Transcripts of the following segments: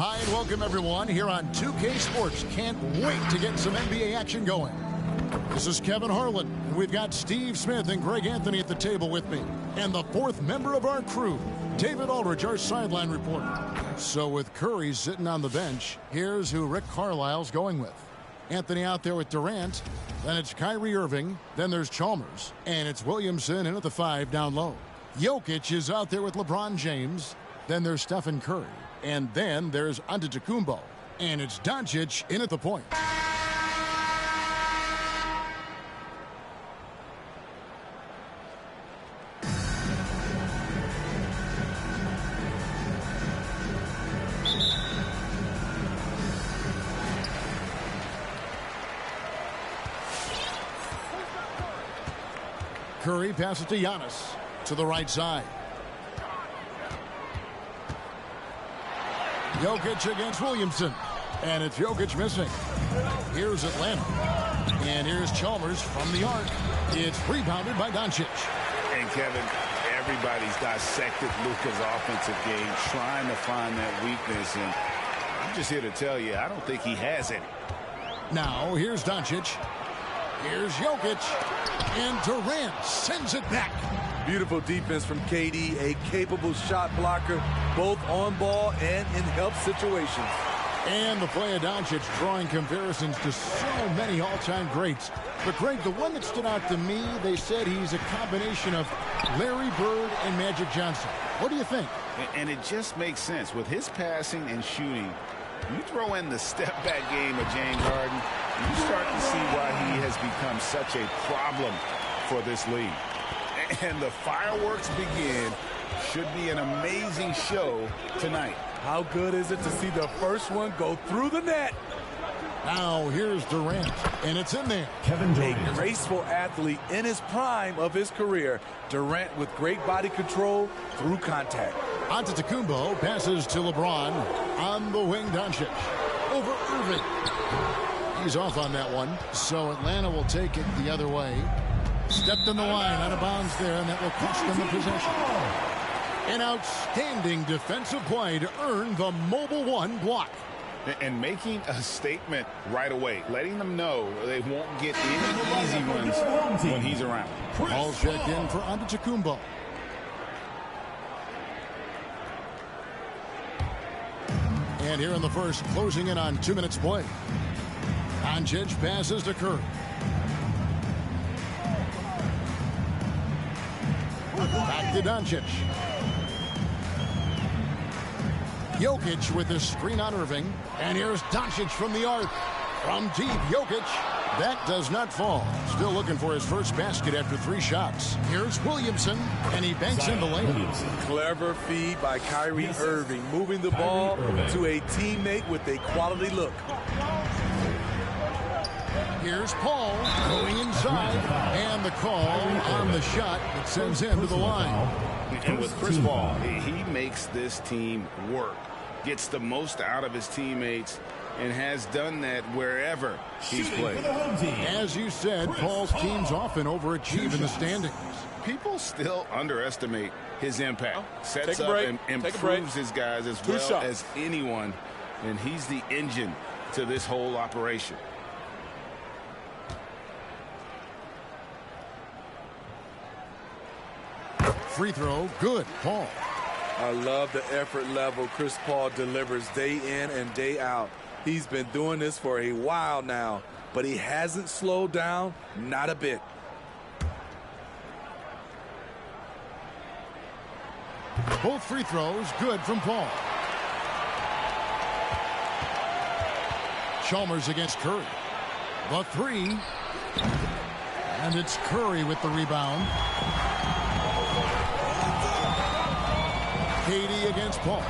Hi and welcome everyone here on 2K Sports. Can't wait to get some NBA action going. This is Kevin Harlan. We've got Steve Smith and Greg Anthony at the table with me. And the fourth member of our crew, David Aldridge, our sideline reporter. So with Curry sitting on the bench, here's who Rick Carlisle's going with. Anthony out there with Durant. Then it's Kyrie Irving. Then there's Chalmers. And it's Williamson in at the 5 down low. Jokic is out there with LeBron James. Then there's Stephen Curry. And then there's Antetokounmpo. And it's Doncic in at the point. Curry passes to Giannis to the right side. Jokic against Williamson. And it's Jokic missing. Here's Atlanta. And here's Chalmers from the arc. It's rebounded by Doncic. And Kevin, everybody's dissected Luka's offensive game, trying to find that weakness. And I'm just here to tell you, I don't think he has any. Now, here's Doncic. Here's Jokic. And Durant sends it back. Beautiful defense from KD, a capable shot blocker, both on ball and in help situations. And the play of Doncic drawing comparisons to so many all-time greats. But, Greg, the one that stood out to me, they said he's a combination of Larry Bird and Magic Johnson. What do you think? And it just makes sense. With his passing and shooting, you throw in the step-back game of James Harden, you start to see why he has become such a problem for this league. And the fireworks begin. Should be an amazing show tonight. How good is it to see the first one go through the net? Now here's Durant, and it's in there. Kevin Durant, a graceful athlete in his prime of his career. Durant with great body control through contact. Antetokounmpo passes to LeBron on the wing. Doncic over Irving. He's off on that one, so Atlanta will take it the other way. Stepped in the line, out of bounds there, and that will cost them the possession. An outstanding defensive play to earn the mobile one block. And making a statement right away, letting them know they won't get any easy ones when he's around. Ball checked in for Antetokounmpo. And here in the first, closing in on 2 minutes play. Doncic passes to Curry. Back to Doncic. Jokic with his screen on Irving. And here's Doncic from the arc. From deep, Jokic. That does not fall. Still looking for his first basket after 3 shots. Here's Williamson, and he banks in the lane. Clever feed by Kyrie Irving, moving the ball to a teammate with a quality look. Here's Paul going inside, and the call on the shot that sends him to the line. And with Chris Paul, he makes this team work, gets the most out of his teammates, and has done that wherever he's played. As you said, Paul's teams often overachieve in the standings. People still underestimate his impact. Sets up and improves his guys as well as anyone, and he's the engine to this whole operation. Free throw, good, Paul. I love the effort level Chris Paul delivers day in and day out. He's been doing this for a while now, but he hasn't slowed down, not a bit. Both free throws, good from Paul. Chalmers against Curry. The 3. And it's Curry with the rebound. KD against Paul.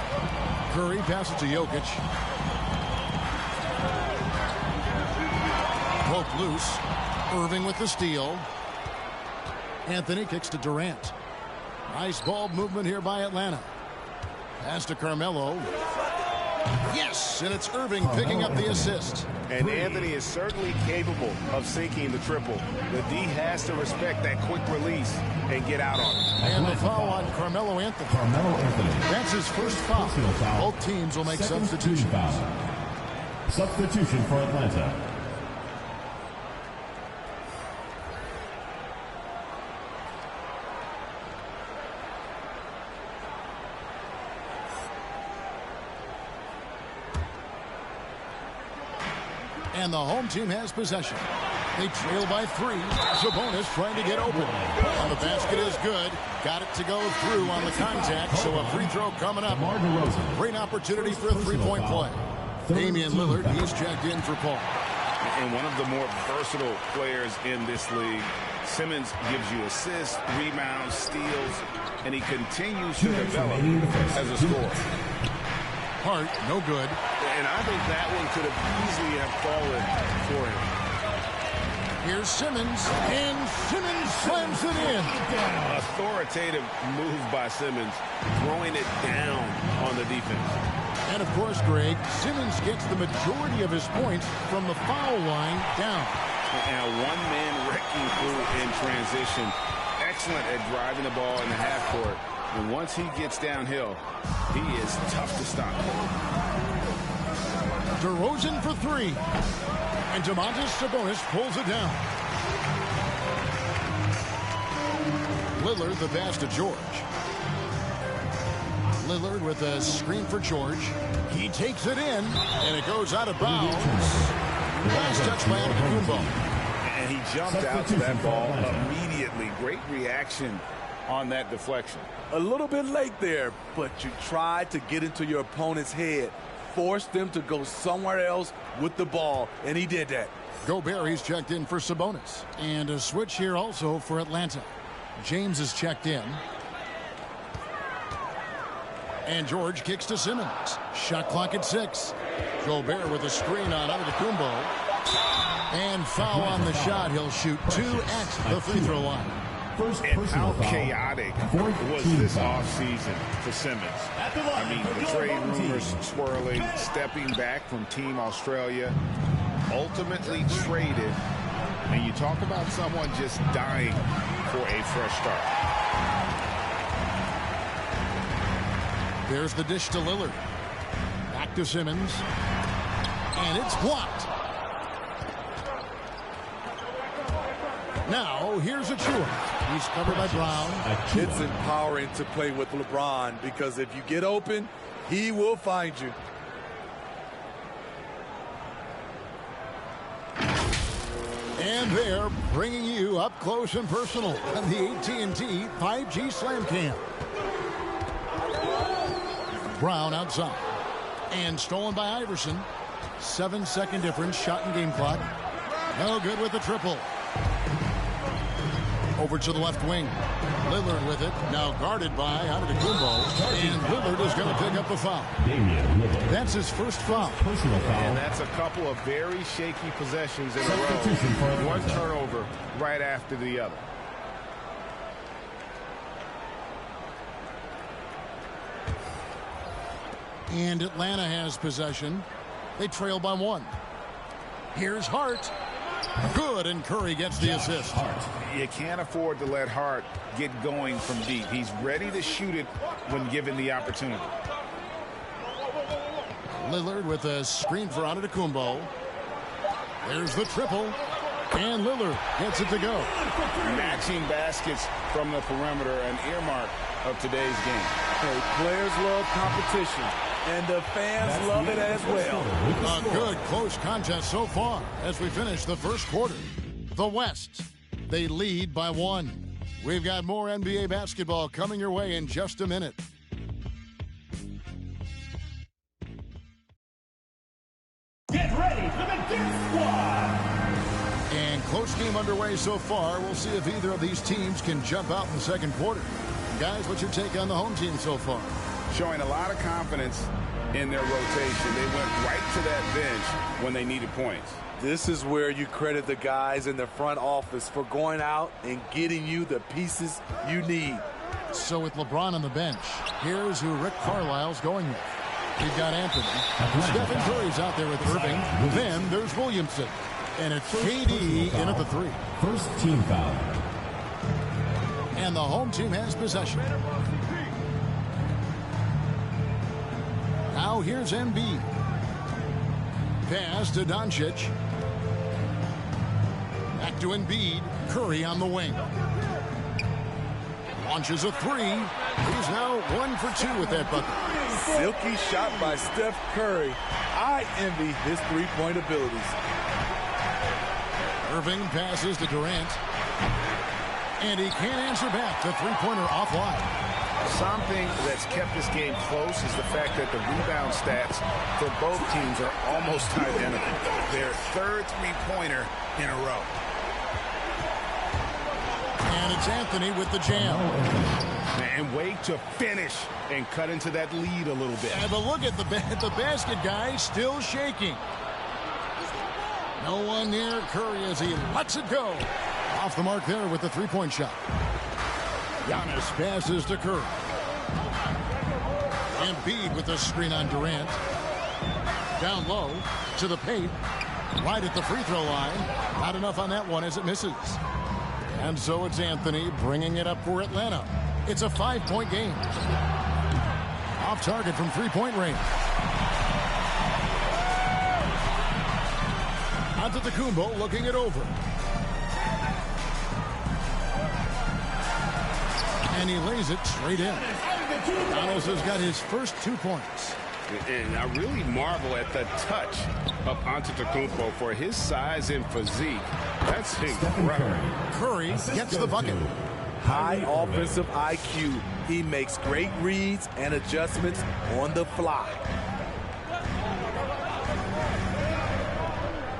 Curry passes to Jokic. Poke loose. Irving with the steal. Anthony kicks to Durant. Nice ball movement here by Atlanta. Pass to Carmelo. Yes, and it's Irving picking up the assist. And Anthony is certainly capable of sinking the triple. The D has to respect that quick release and get out on it. And the foul on Carmelo Anthony. That's his first foul. Both teams will make substitutions. Substitution for Atlanta. And the home team has possession. They trail by 3. Sabonis trying to get open. And the basket is good. Got it to go through on the contact, so a free throw coming up. Great opportunity for a three-point play. Damian Lillard, he's checked in for Paul. And one of the more versatile players in this league. Simmons gives you assists, rebounds, steals, and he continues to develop as a scorer. Hart, no good. And I think that one could have easily have fallen for him. Here's Simmons, and Simmons slams it in. Authoritative move by Simmons, throwing it down on the defense. And of course, Greg, Simmons gets the majority of his points from the foul line down. And a one-man wrecking crew in transition. Excellent at driving the ball in the half court. And once he gets downhill, he is tough to stop. DeRozan for 3. And Domantas Sabonis pulls it down. Lillard the pass to George. Lillard with a screen for George. He takes it in, and it goes out of bounds. Last touch by Antetokounmpo. And he jumped out to that ball immediately. Great reaction on that deflection. A little bit late there, but you tried to get into your opponent's head. Force them to go somewhere else with the ball, and he did that. Gobert, he's checked in for Sabonis. And a switch here also for Atlanta. James is checked in. And George kicks to Simmons. Shot clock at 6. Gobert with a screen on Antetokounmpo. And foul on the shot. He'll shoot 2 at the free throw line. And how chaotic was this offseason for Simmons? I mean, the trade rumors swirling, stepping back from Team Australia, ultimately traded. And you talk about someone just dying for a fresh start. There's the dish to Lillard. Back to Simmons. And it's blocked. Now, here's a Achua. He's covered by Brown. It's empowering to play with LeBron because if you get open, he will find you. And they're bringing you up close and personal on the AT&T 5G Slam Cam. Brown outside. And stolen by Iverson. 7-second difference, shot and game clock. No good with the triple. Over to the left wing. Lillard with it. Now guarded by Antetokounmpo. And Lillard is going to pick up the foul. That's his first foul. And that's a couple of very shaky possessions in a row. One turnover right after the other. And Atlanta has possession. They trail by 1. Here's Hart. Good, and Curry gets the assist. You can't afford to let Hart get going from deep. He's ready to shoot it when given the opportunity. Lillard with a screen for Antetokounmpo. There's the triple. And Lillard gets it to go. Matching baskets from the perimeter, an earmark of today's game. Hey, players love competition, and the fans love it as well. A good close contest so far as we finish the first quarter. The West, they lead by 1. We've got more NBA basketball coming your way in just a minute. Get ready for the Death Squad! And close game underway so far. We'll see if either of these teams can jump out in the second quarter. Guys, what's your take on the home team so far? Showing a lot of confidence in their rotation. They went right to that bench when they needed points. This is where you credit the guys in the front office for going out and getting you the pieces you need. So with LeBron on the bench, here's who Rick Carlisle's going with. We've got Anthony. Stephen Curry's out there with Irving. Then there's Williamson. And it's KD in at the 3. First team foul. And the home team has possession. Now here's Embiid. Pass to Doncic. Back to Embiid. Curry on the wing. Launches a 3. He's now 1 for 2 with that bucket. Silky shot by Steph Curry. I envy his three-point abilities. Irving passes to Durant. And he can't answer back. The three-pointer offline. Something that's kept this game close is the fact that the rebound stats for both teams are almost identical. Their third three-pointer in a row. And it's Anthony with the jam. And wait to finish and cut into that lead a little bit. Yeah, but look at the basket guy still shaking. No one near Curry as he lets it go. Off the mark there with the three-point shot. Giannis passes to Curry. Embiid with the screen on Durant. Down low to the paint. Right at the free throw line. Not enough on that one as it misses. And so it's Anthony bringing it up for Atlanta. It's a 5-point game. Off target from three-point range. Antetokounmpo looking it over. And he lays it straight in. Giannis has got his first 2 points. And I really marvel at the touch of Antetokounmpo for his size and physique. That's incredible. Curry gets the bucket. High offensive IQ. He makes great reads and adjustments on the fly.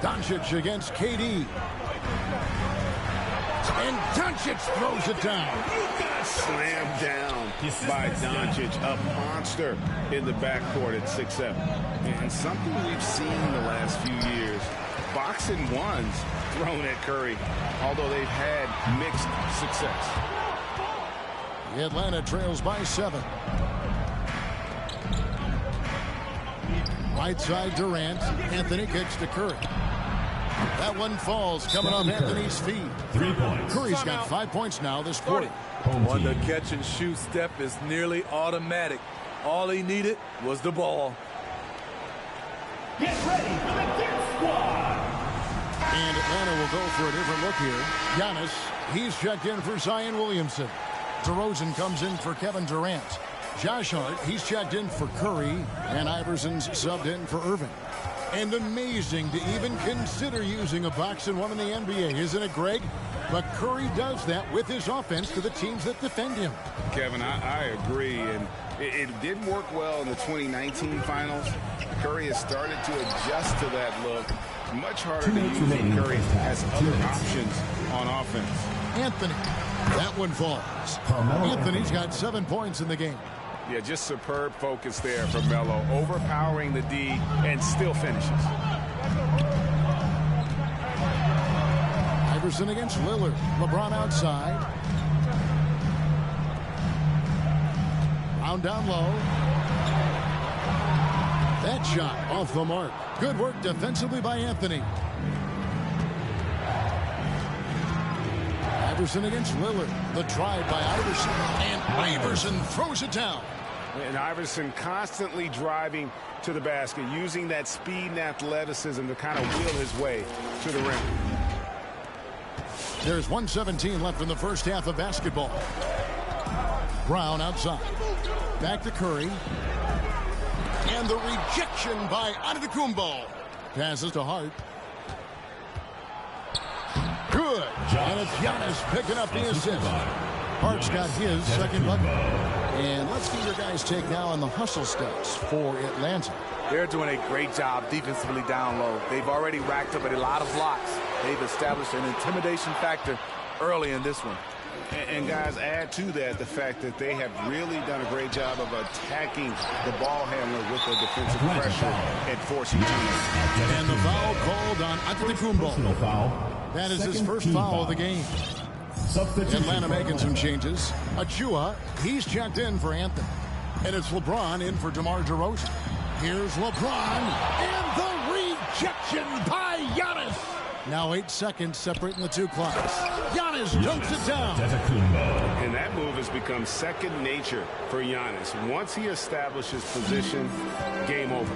Doncic against KD. And Doncic throws it down. Slammed down by Doncic, a monster in the backcourt at 6'7". And something we've seen the last few years, boxing ones thrown at Curry, although they've had mixed success. The Atlanta trails by 7. Right side Durant. Anthony kicks to Curry. That one falls coming off Anthony's feet. 3 points. Curry's got 5 points now this quarter. On the catch and shoot, Steph is nearly automatic. All he needed was the ball. Get ready for the Death Squad. And Atlanta will go for a different look here. Giannis, he's checked in for Zion Williamson. DeRozan comes in for Kevin Durant. Josh Hart, he's checked in for Curry. And Iverson's subbed in for Irving. And amazing to even consider using a box and one in the NBA, isn't it, Greg? But Curry does that with his offense to the teams that defend him. Kevin, I agree. And it did work well in the 2019 finals. Curry has started to adjust to that look. Much harder to use when Curry has other options on offense. Anthony, that one falls. Anthony's got 7 points in the game. Yeah, just superb focus there from Melo, overpowering the D and still finishes. Iverson against Lillard. LeBron outside. Round down low. That shot off the mark. Good work defensively by Anthony. Iverson against Lillard. The drive by Iverson. And Iverson throws it down. And Iverson constantly driving to the basket, using that speed and athleticism to kind of wheel his way to the rim. There's 1:17 left in the first half of basketball. Brown outside. Back to Curry. And the rejection by Antetokounmpo. Passes to Hart. Good. And it's Giannis picking up the assist. Hart's got his second bucket. And let's get your guys' take now on the hustle stats for Atlanta. They're doing a great job defensively down low. They've already racked up a lot of blocks. They've established an intimidation factor early in this one. And guys, add to that the fact that they have really done a great job of attacking the ball handler with the defensive pressure and forcing turnovers. And the foul called on Antetokounmpo. That is his first foul of the game. Atlanta making some changes. Achua, he's checked in for Anthony. And it's LeBron in for DeMar DeRozan. Here's LeBron, and the rejection by Giannis. Now 8 seconds separating the two clocks. Giannis dunks it down. And that move has become second nature for Giannis. Once he establishes position, game over.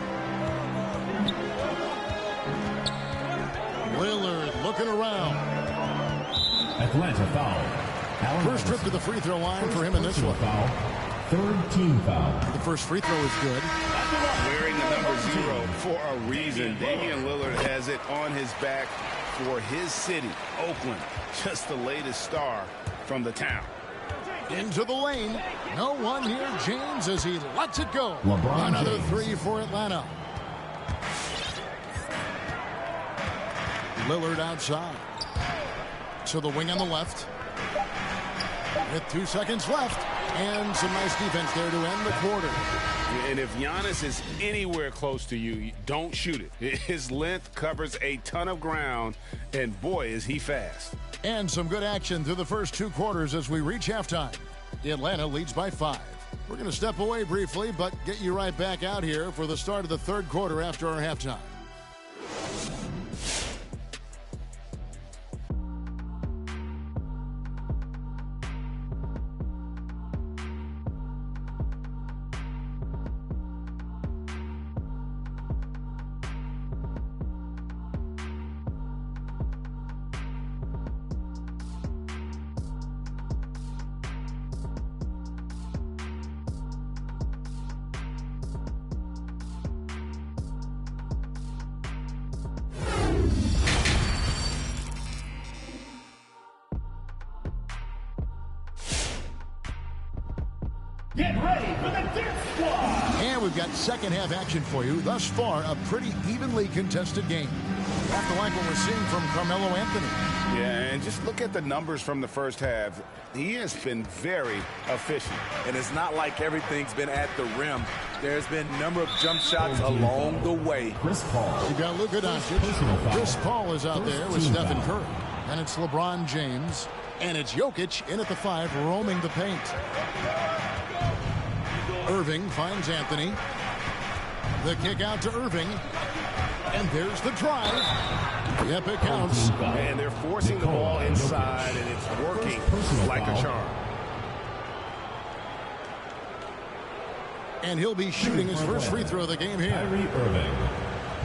Lillard looking around. Atlanta foul. First trip to the free throw line for him in this one. Foul. Third team foul. The first free throw is good. Wearing the number 0 for a reason. Damian Lillard has it on his back for his city, Oakland. Just the latest star from the town. Into the lane. No one near James as he lets it go. LeBron Another James. 3 for Atlanta. Lillard outside. To the wing on the left. With 2 seconds left. And some nice defense there to end the quarter. And if Giannis is anywhere close to you, don't shoot it. His length covers a ton of ground, and boy, is he fast. And some good action through the first 2 quarters as we reach halftime. Atlanta leads by 5. We're going to step away briefly, but get you right back out here for the start of the third quarter after our halftime. Get ready for the Dirt Squad! And we've got second half action for you. Thus far, a pretty evenly contested game. Have to like what we're seeing from Carmelo Anthony. Yeah, and just look at the numbers from the first half. He has been very efficient. And it's not like everything's been at the rim. There's been a number of jump shots along the way. Chris Paul. You've got Luka Doncic. Chris Paul is out there with Stephen Curry. And it's LeBron James. And it's Jokic in at the 5, roaming the paint. Irving finds Anthony. The kick out to Irving. And there's the drive. Yep, it counts. And they're forcing the ball inside, and it's working like a charm. And he'll be shooting his first free throw of the game here. Kyrie Irving.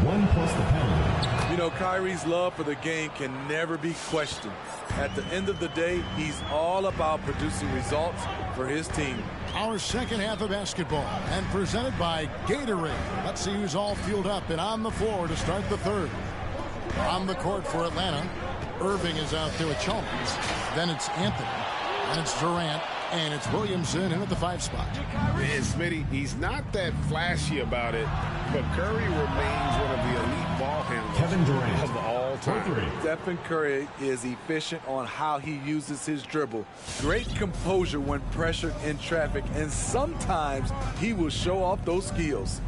1 plus the penalty. You know, Kyrie's love for the game can never be questioned. At the end of the day, he's all about producing results for his team. Our second half of basketball, and presented by Gatorade. Let's see who's all fueled up and on the floor to start the third. On the court for Atlanta, Irving is out there with Chalmers. Then it's Anthony, and it's Durant, and it's Williamson in at the 5 spot. And Smitty, he's not that flashy about it, but Curry remains one of the elite ball handlers Kevin Durant of all time. Stephen Curry is efficient on how he uses his dribble. Great composure when pressured in traffic, and sometimes he will show off those skills.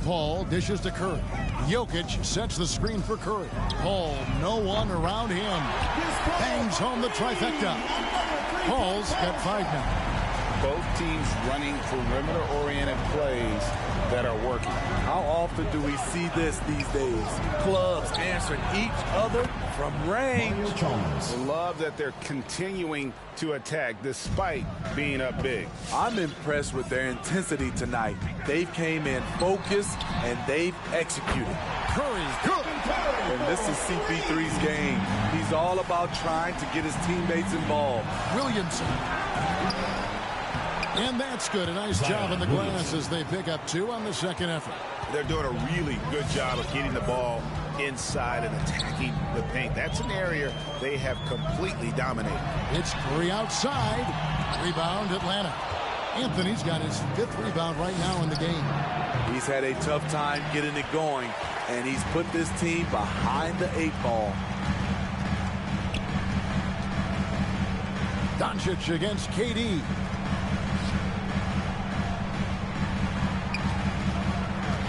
Paul dishes to Curry. Jokic sets the screen for Curry. Paul, no one around him. Bangs home the trifecta. Paul's got 5 now. Both teams running perimeter-oriented plays that are working. How often do we see this these days? Clubs answering each other from range. Chalmers. Love that they're continuing to attack despite being up big. I'm impressed with their intensity tonight. They've came in focused and they've executed. Curry, good. And this is CP3's game. He's all about trying to get his teammates involved. Williamson. And that's good. A nice job on the glass as they pick up 2 on the second effort. They're doing a really good job of getting the ball inside and attacking the paint. That's an area they have completely dominated. It's Curry outside. Rebound, Atlanta. Anthony's got his 5th rebound right now in the game. He's had a tough time getting it going, and he's put this team behind the 8 ball. Doncic against KD.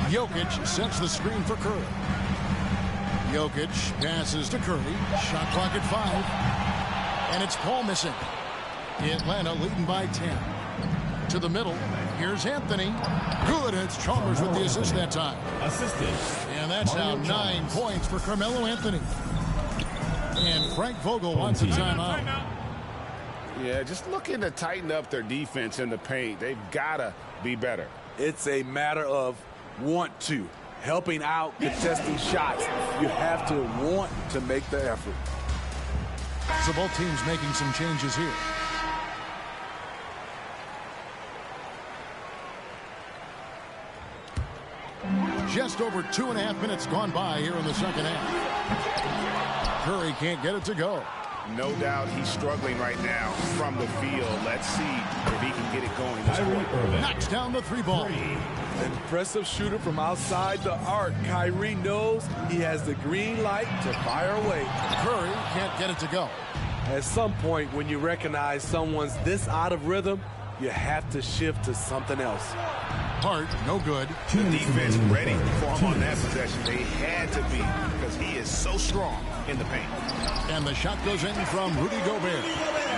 Jokic sets the screen for Curry. Jokic passes to Curry. Shot clock at 5. And it's Paul missing. Atlanta leading by 10. To the middle. Here's Anthony. Good. It's Chalmers with the assist that time. Assisted. And that's now 9 points for Carmelo Anthony. And Frank Vogel wants a timeout. Yeah, just looking to tighten up their defense in the paint. They've got to be better. It's a matter of want to. Helping out, contesting shots. You have to want to make the effort. So both teams making some changes here. Just over 2.5 minutes gone by here in the second half. Curry can't get it to go. No doubt he's struggling right now from the field. Let's see if he can get it going this quarter. Knocks down the 3-ball. Impressive shooter from outside the arc. Kyrie knows he has the green light to fire away. Curry can't get it to go. At some point, when you recognize someone's this out of rhythm, you have to shift to something else. Hart, no good. The defense ready for him on that possession. They had to be because he is so strong in the paint. And the shot goes in from Rudy Gobert.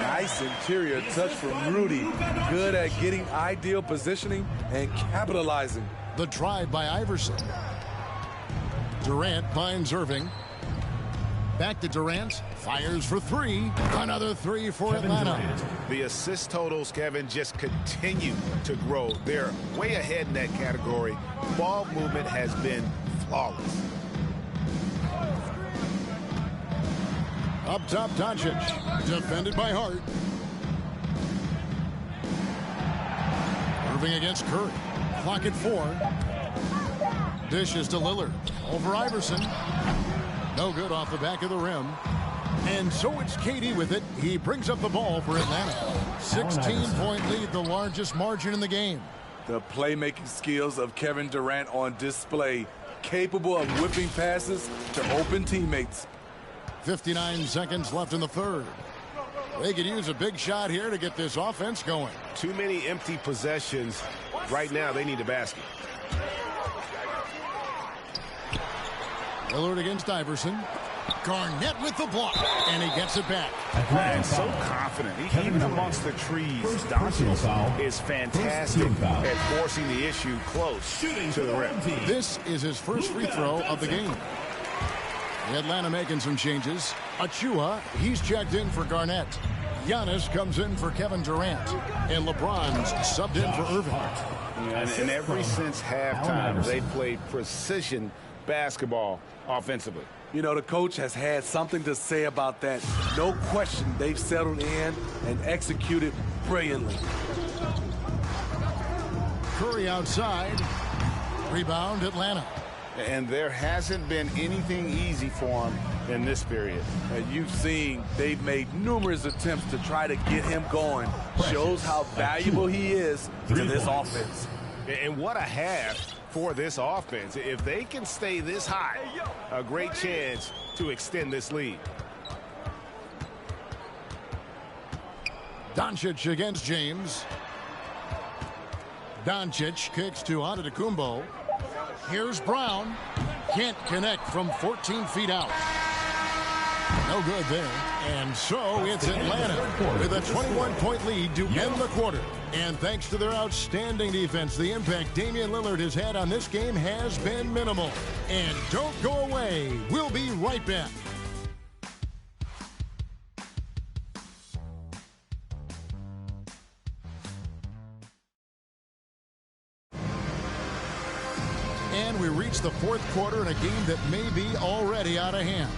Nice interior touch from Rudy. Good at getting ideal positioning and capitalizing. The drive by Iverson. Durant finds Irving. Back to Durant. Fires for 3. Another 3 for Atlanta. The assist totals, Kevin, just continue to grow. They're way ahead in that category. Ball movement has been flawless. Up top, Doncic. Defended by Hart. Irving against Curry. Clock at 4. Dishes to Lillard. Over Iverson. No good off the back of the rim. And so it's KD with it. He brings up the ball for Atlanta. 16-point lead, the largest margin in the game. The playmaking skills of Kevin Durant on display. Capable of whipping passes to open teammates. 59 seconds left in the third. They could use a big shot here to get this offense going. Too many empty possessions. Right now, they need a basket. Lillard against Iverson. Garnett with the block, and he gets it back. And so confident. Even amongst the trees, Doncic is fantastic at forcing the issue close to the rim. This is his first free throw of the game. Atlanta making some changes. Achua, he's checked in for Garnett. Giannis comes in for Kevin Durant. And LeBron's subbed in for Irving. And ever since halftime, they played precision basketball offensively. You know, the coach has had something to say about that. No question, they've settled in and executed brilliantly. Curry outside. Rebound, Atlanta. And there hasn't been anything easy for him in this period. And you've seen they've made numerous attempts to try to get him going. Shows how valuable he is to this offense. And what a half for this offense. If they can stay this high, a great chance to extend this lead. Doncic against James. Doncic kicks to Antetokounmpo. Here's Brown. Can't connect from 14 feet out. No good there. And so it's Atlanta with a 21-point lead to end the quarter. And thanks to their outstanding defense, the impact Damian Lillard has had on this game has been minimal. And don't go away. We'll be right back. And we reach the fourth quarter in a game that may be already out of hand.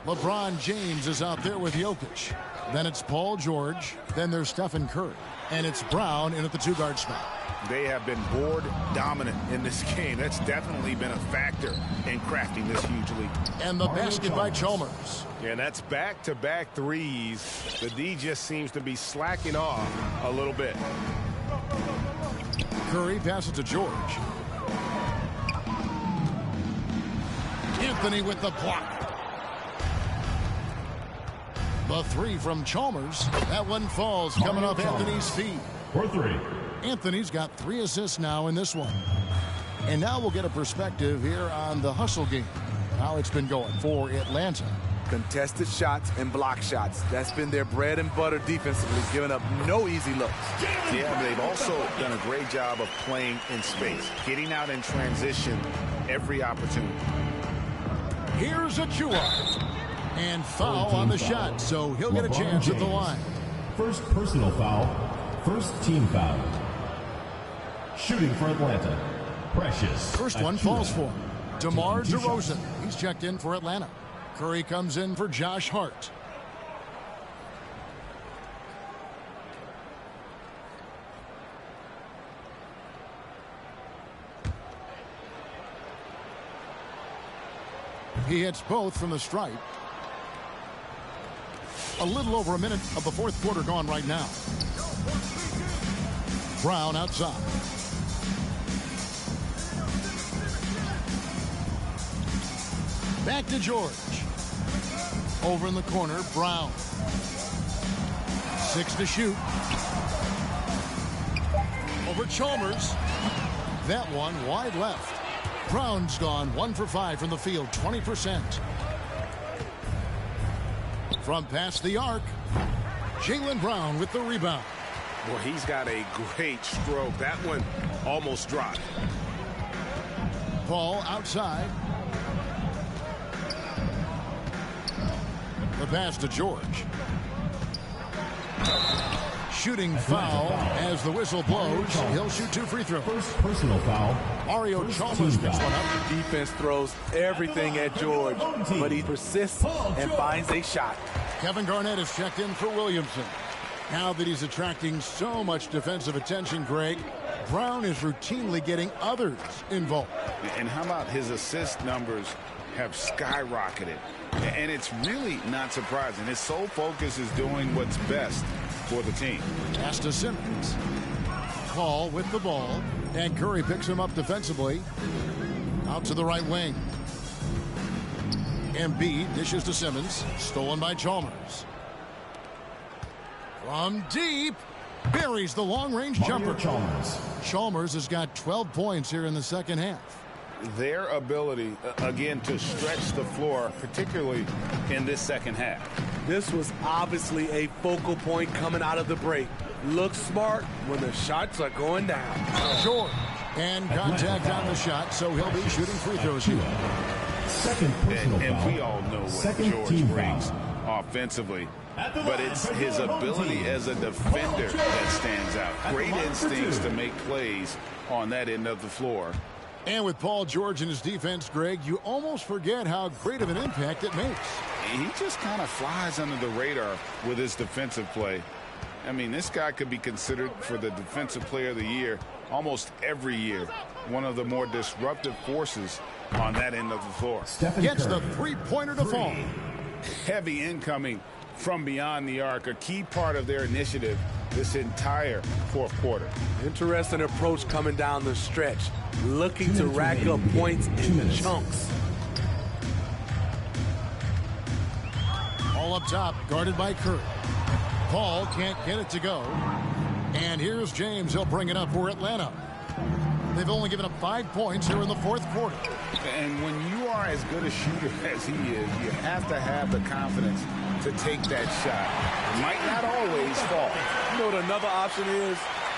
LeBron James is out there with Jokic. Then it's Paul George. Then there's Stephen Curry. And it's Brown in at the two-guard spot. They have been board dominant in this game. That's definitely been a factor in crafting this huge lead. And the basket by Chalmers. Yeah, and that's back-to-back threes. The D just seems to be slacking off a little bit. Curry passes to George. Anthony with the block. The three from Chalmers. That one falls coming off Anthony's feet. For 3. Anthony's got 3 assists now in this one. And now we'll get a perspective here on the hustle game. how it's been going for Atlanta. Contested shots and block shots. That's been their bread and butter defensively, giving up no easy looks. Yeah, but they've also done a great job of playing in space, getting out in transition every opportunity. Here's a Chua. And foul on the shot, so he'll get a chance at the line. First personal foul, first team foul. Shooting for Atlanta, Precious. First one falls for him. DeMar DeRozan. He's checked in for Atlanta. Curry comes in for Josh Hart. He hits both from the stripe. A little over a minute of the fourth quarter gone right now. Brown outside. Back to George. Over in the corner, Brown. 6 to shoot. Over Chalmers. That one wide left. Brown's gone 1 for 5 from the field, 20%. From past the arc, Jaylen Brown with the rebound. Well, he's got a great stroke. That one almost dropped. Paul outside. The pass to George. Shooting foul as the whistle blows. He'll shoot 2 free throws. First personal foul. Mario Chalmers picks one up. Defense throws everything at George, but he persists and finds a shot. Kevin Garnett is checked in for Williamson. Now that he's attracting so much defensive attention, Greg, Brown is routinely getting others involved. And how about his assist numbers have skyrocketed? And it's really not surprising. His sole focus is doing what's best for the team. Pass to Simmons. Paul with the ball, and Curry picks him up defensively. Out to the right wing. Embiid dishes to Simmons. Stolen by Chalmers. From deep, buries the long-range jumper. Chalmers has got 12 points here in the second half. Their ability, again, to stretch the floor, particularly in this second half. This was obviously a focal point coming out of the break. Look smart when the shots are going down. George. And contact on the shot, so he'll be shooting free throws here. Second personal foul. And we all know what Second George team brings foul. offensively. But it's his ability as a defender that stands out. Great instincts to make plays on that end of the floor. And with Paul George and his defense, Greg, you almost forget how great of an impact it makes. He just kind of flies under the radar with his defensive play. I mean, this guy could be considered for the Defensive Player of the Year almost every year. One of the more disruptive forces on that end of the floor. Gets the three-pointer to fall. Heavy incoming from beyond the arc, a key part of their initiative this entire fourth quarter. Interesting approach coming down the stretch, looking to rack up points in chunks. All up top, guarded by Curry. Paul can't get it to go. And here's James. He'll bring it up for Atlanta. They've only given up 5 points here in the fourth quarter. And when you are as good a shooter as he is, you have to have the confidence to take that shot. It might not always fall. You know what another option is?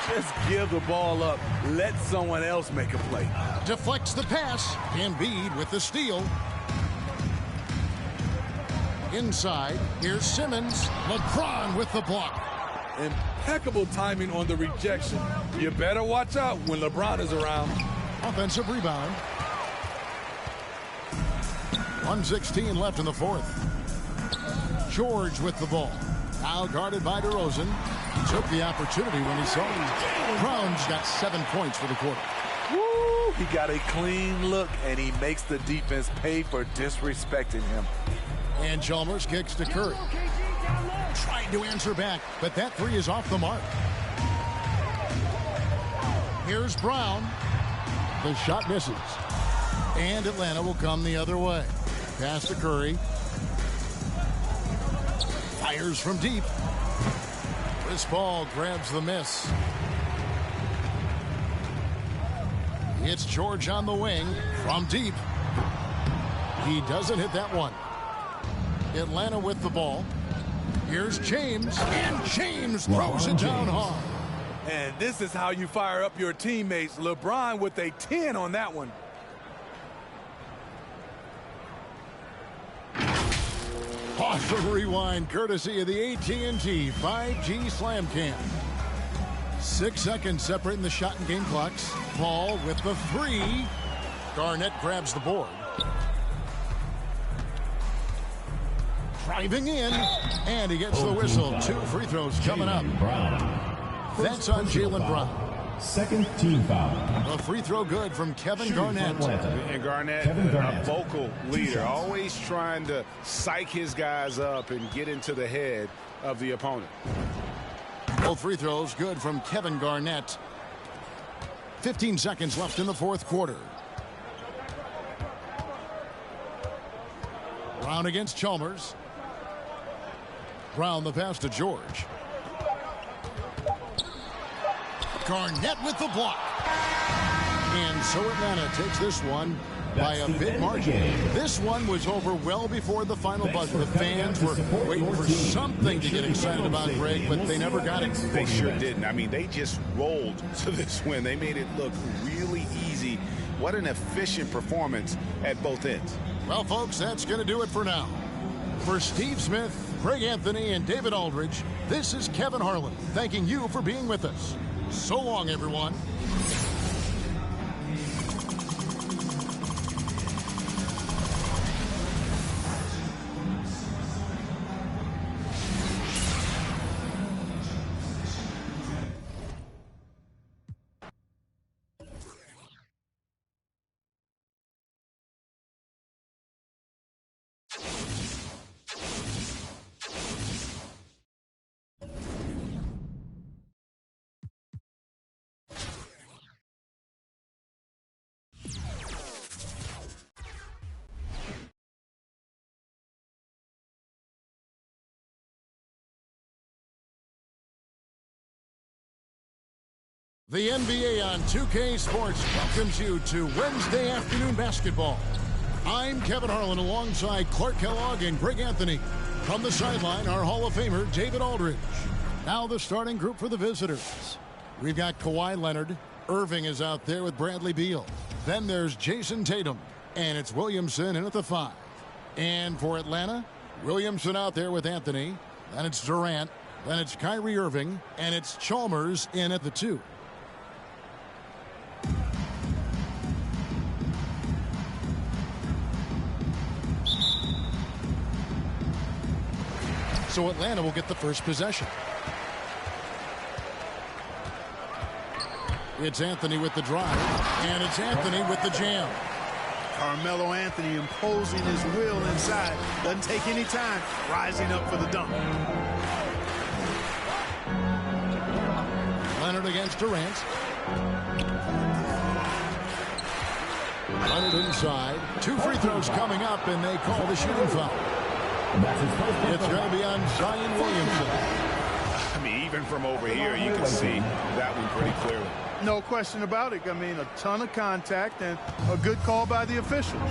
Just give the ball up. Let someone else make a play. Deflects the pass. Embiid with the steal. Inside, here's Simmons. LeBron with the block. Impeccable timing on the rejection. You better watch out when LeBron is around. Offensive rebound. 1:16 left in the fourth. George with the ball. Now guarded by DeRozan. He took the opportunity when he saw it. Brown's got 7 points for the quarter. Woo! He got a clean look, and he makes the defense pay for disrespecting him. And Chalmers kicks to Curry. Trying to answer back, but that three is off the mark. Here's Brown. The shot misses. And Atlanta will come the other way. Pass to Curry. Fires from deep. Chris Paul grabs the miss. It's George on the wing from deep. He doesn't hit that one. Atlanta with the ball. Here's James, and James throws it down hard. And this is how you fire up your teammates. LeBron with a 10 on that one. Awesome rewind, courtesy of the AT&T 5G Slam Cam. 6 seconds separating the shot and game clocks. Ball with the 3. Garnett grabs the board. Driving in, and he gets the whistle. 2 free throws coming up. That's on Jaylen Brown. Second team foul. A free throw good from Kevin Garnett. And Garnett, a vocal leader, always trying to psych his guys up and get into the head of the opponent. Both free throws good from Kevin Garnett. 15 seconds left in the fourth quarter. Brown against Chalmers. Brown the pass to George. Garnett with the block. And so Atlanta takes this one by a big margin. This one was over well before the final buzzer. The fans were waiting for something to get excited about, Greg, but they never got it. They sure didn't. I mean, they just rolled to this win. They made it look really easy. What an efficient performance at both ends. Well, folks, that's going to do it for now. For Steve Smith, Greg Anthony, and David Aldridge, this is Kevin Harlan thanking you for being with us. So long, everyone. The NBA on 2K Sports welcomes you to Wednesday afternoon basketball. I'm Kevin Harlan alongside Clark Kellogg and Greg Anthony. From the sideline, our Hall of Famer, David Aldridge. Now the starting group for the visitors. We've got Kawhi Leonard. Irving is out there with Bradley Beal. Then there's Jason Tatum. And it's Williamson in at the 5. And for Atlanta, Williamson out there with Anthony. Then it's Durant. Then it's Kyrie Irving. And it's Chalmers in at the 2. So Atlanta will get the first possession. It's Anthony with the drive, and it's Anthony with the jam. Carmelo Anthony imposing his will inside. Doesn't take any time, rising up for the dunk. Leonard against Durant. Leonard inside. 2 free throws coming up, and they call the shooting foul. It's going to be on Zion Williamson. I mean, even from over here, you can see that one pretty clearly. No question about it. I mean, a ton of contact and a good call by the officials.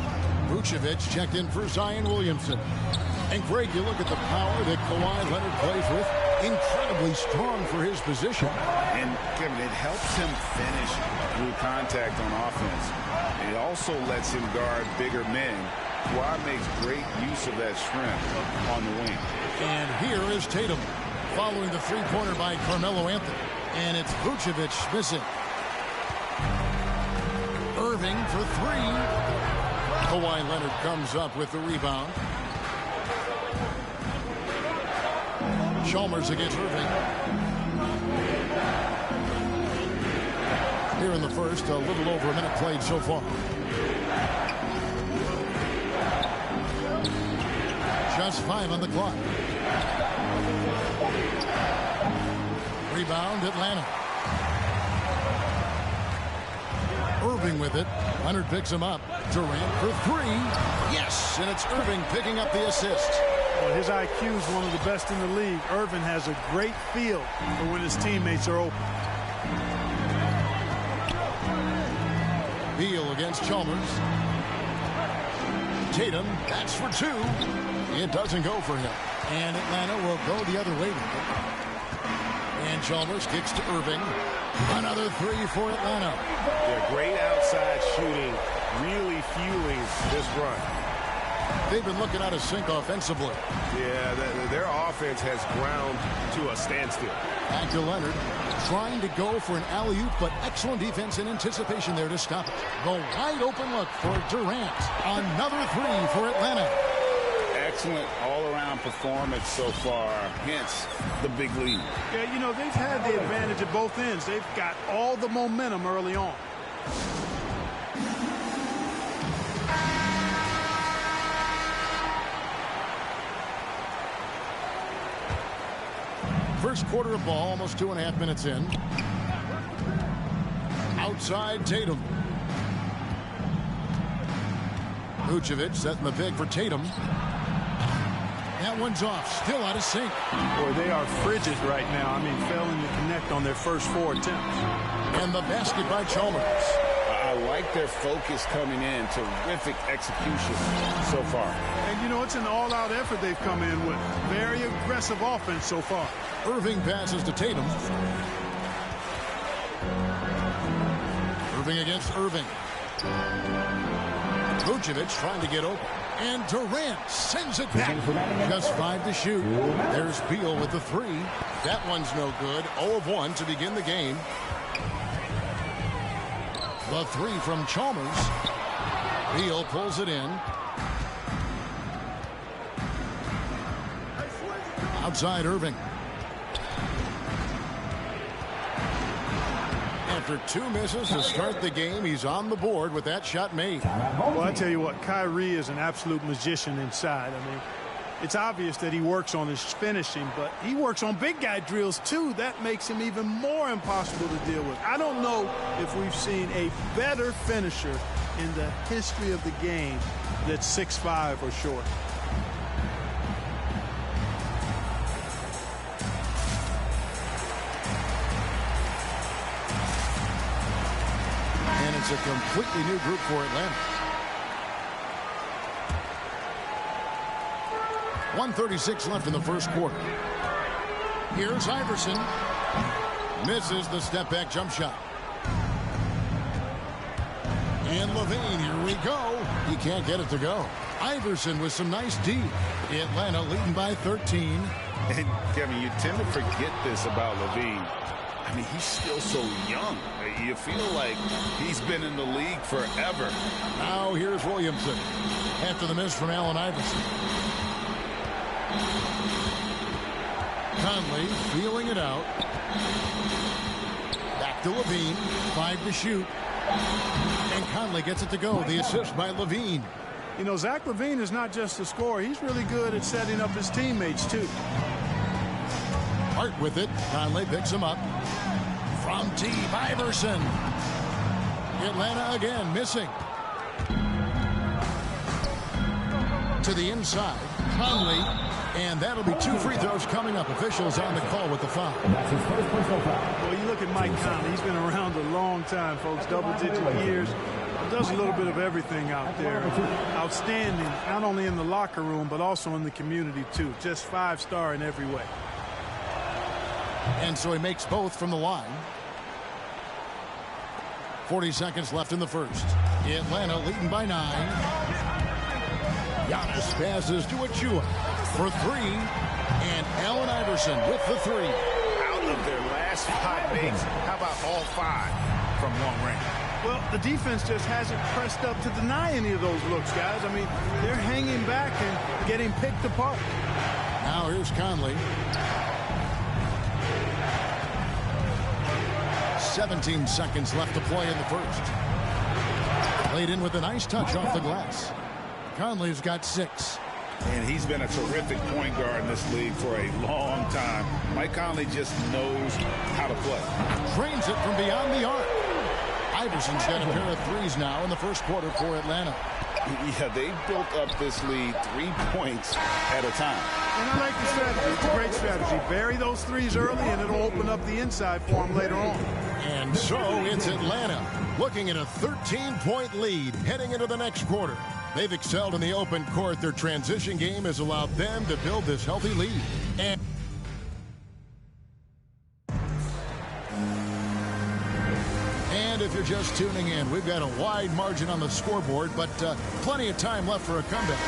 Vucevic checked in for Zion Williamson. And Greg, you look at the power that Kawhi Leonard plays with. Incredibly strong for his position. And Kevin, it helps him finish through contact on offense. It also lets him guard bigger men. Kawhi makes great use of that strength on the wing. And here is Tatum following the three-pointer by Carmelo Anthony. And it's Vucevic missing. Irving for 3. Kawhi Leonard comes up with the rebound. Chalmers against Irving. Here in the first, a little over a minute played so far. Just 5 on the clock. Rebound, Atlanta. Irving with it. Leonard picks him up. Durant for 3. Yes, and it's Irving picking up the assist. Well, his IQ is one of the best in the league. Irving has a great feel for when his teammates are open. Beal against Chalmers. Tatum, that's for two. It doesn't go for him. And Atlanta will go the other way with it. And Chalmers kicks to Irving. Another three for Atlanta. They're great outside shooting, really fueling this run. They've been looking out of sync offensively. Yeah, their offense has ground to a standstill. Back to Leonard, trying to go for an alley-oop, but excellent defense and anticipation there to stop it. The wide open look for Durant. Another three for Atlanta. Excellent all-around performance so far, hence the big lead. Yeah, you know, they've had the advantage at both ends. They've got all the momentum early on. First quarter of ball, almost 2.5 minutes in. Outside Tatum. Vucevic setting the pick for Tatum. That one's off, still out of sync. Boy, they are frigid right now. I mean, failing to connect on their first 4 attempts. And the basket by Chalmers. I like their focus coming in. Terrific execution so far. And, you know, it's an all-out effort they've come in with. Very aggressive offense so far. Irving passes to Tatum. Irving against Irving. Vucevic trying to get open. And Durant sends it back. Just 5 to shoot. There's Beal with the 3. That one's no good. 0 of 1 to begin the game. The 3 from Chalmers. Beal pulls it in. Outside Irving. After 2 misses to start the game, he's on the board with that shot made. Well, I tell you what, Kyrie is an absolute magician inside. I mean, it's obvious that he works on his finishing, but he works on big guy drills too. That makes him even more impossible to deal with. I don't know if we've seen a better finisher in the history of the game that's 6'5" or short. And it's a completely new group for Atlanta. 1:36 left in the first quarter. Here's Iverson. Misses the step-back jump shot. And Levine, here we go. He can't get it to go. Iverson with some nice D. Atlanta leading by 13. And, Kevin, you tend to forget this about Levine. I mean, he's still so young. You feel like he's been in the league forever. Now here's Williamson. After the miss from Allen Iverson. Conley feeling it out. Back to Levine. 5 to shoot. And Conley gets it to go. The assist by Levine. You know, Zach LaVine is not just a scorer. He's really good at setting up his teammates, too. Hart with it. Conley picks him up. From deep, Iverson. Atlanta again missing. To the inside. Conley. And that'll be 2 free throws coming up. Officials on the call with the foul. Well, you look at Mike Conley. He's been around a long time, folks. Double-digit years. Does a little bit of everything out there. Outstanding, not only in the locker room, but also in the community, too. Just 5-star in every way. And so he makes both from the line. 40 seconds left in the first. Atlanta leading by 9. Giannis passes to Achua for 3. And Allen Iverson with the 3. Out of their last 5 makes, how about all 5 from long range? Well, the defense just hasn't pressed up to deny any of those looks, guys. I mean, they're hanging back and getting picked apart. Now here's Conley. 17 seconds left to play in the first. Played in with a nice touch off the glass. Conley's got 6. And he's been a terrific point guard in this league for a long time. Mike Conley just knows how to play. Drains it from beyond the arc. Iverson's got a pair of 3s now in the first quarter for Atlanta. Yeah, they built up this lead 3 points at a time. And I like the strategy. It's a great strategy. Bury those 3s early, and it'll open up the inside for them later on. And so it's Atlanta looking at a 13-point lead heading into the next quarter. They've excelled in the open court. Their transition game has allowed them to build this healthy lead. And if you're just tuning in, we've got a wide margin on the scoreboard, but plenty of time left for a comeback.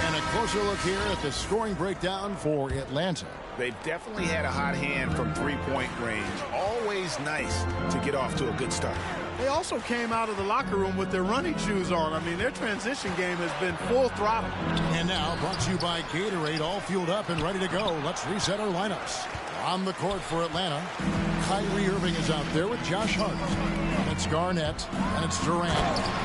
And a closer look here at the scoring breakdown for Atlanta. They've definitely had a hot hand from three-point range. Always nice to get off to a good start. They also came out of the locker room with their running shoes on. I mean, their transition game has been full throttle. And now, brought to you by Gatorade, all fueled up and ready to go. Let's reset our lineups. On the court for Atlanta, Kyrie Irving is out there with Josh Hart. And it's Garnett, and it's Durant,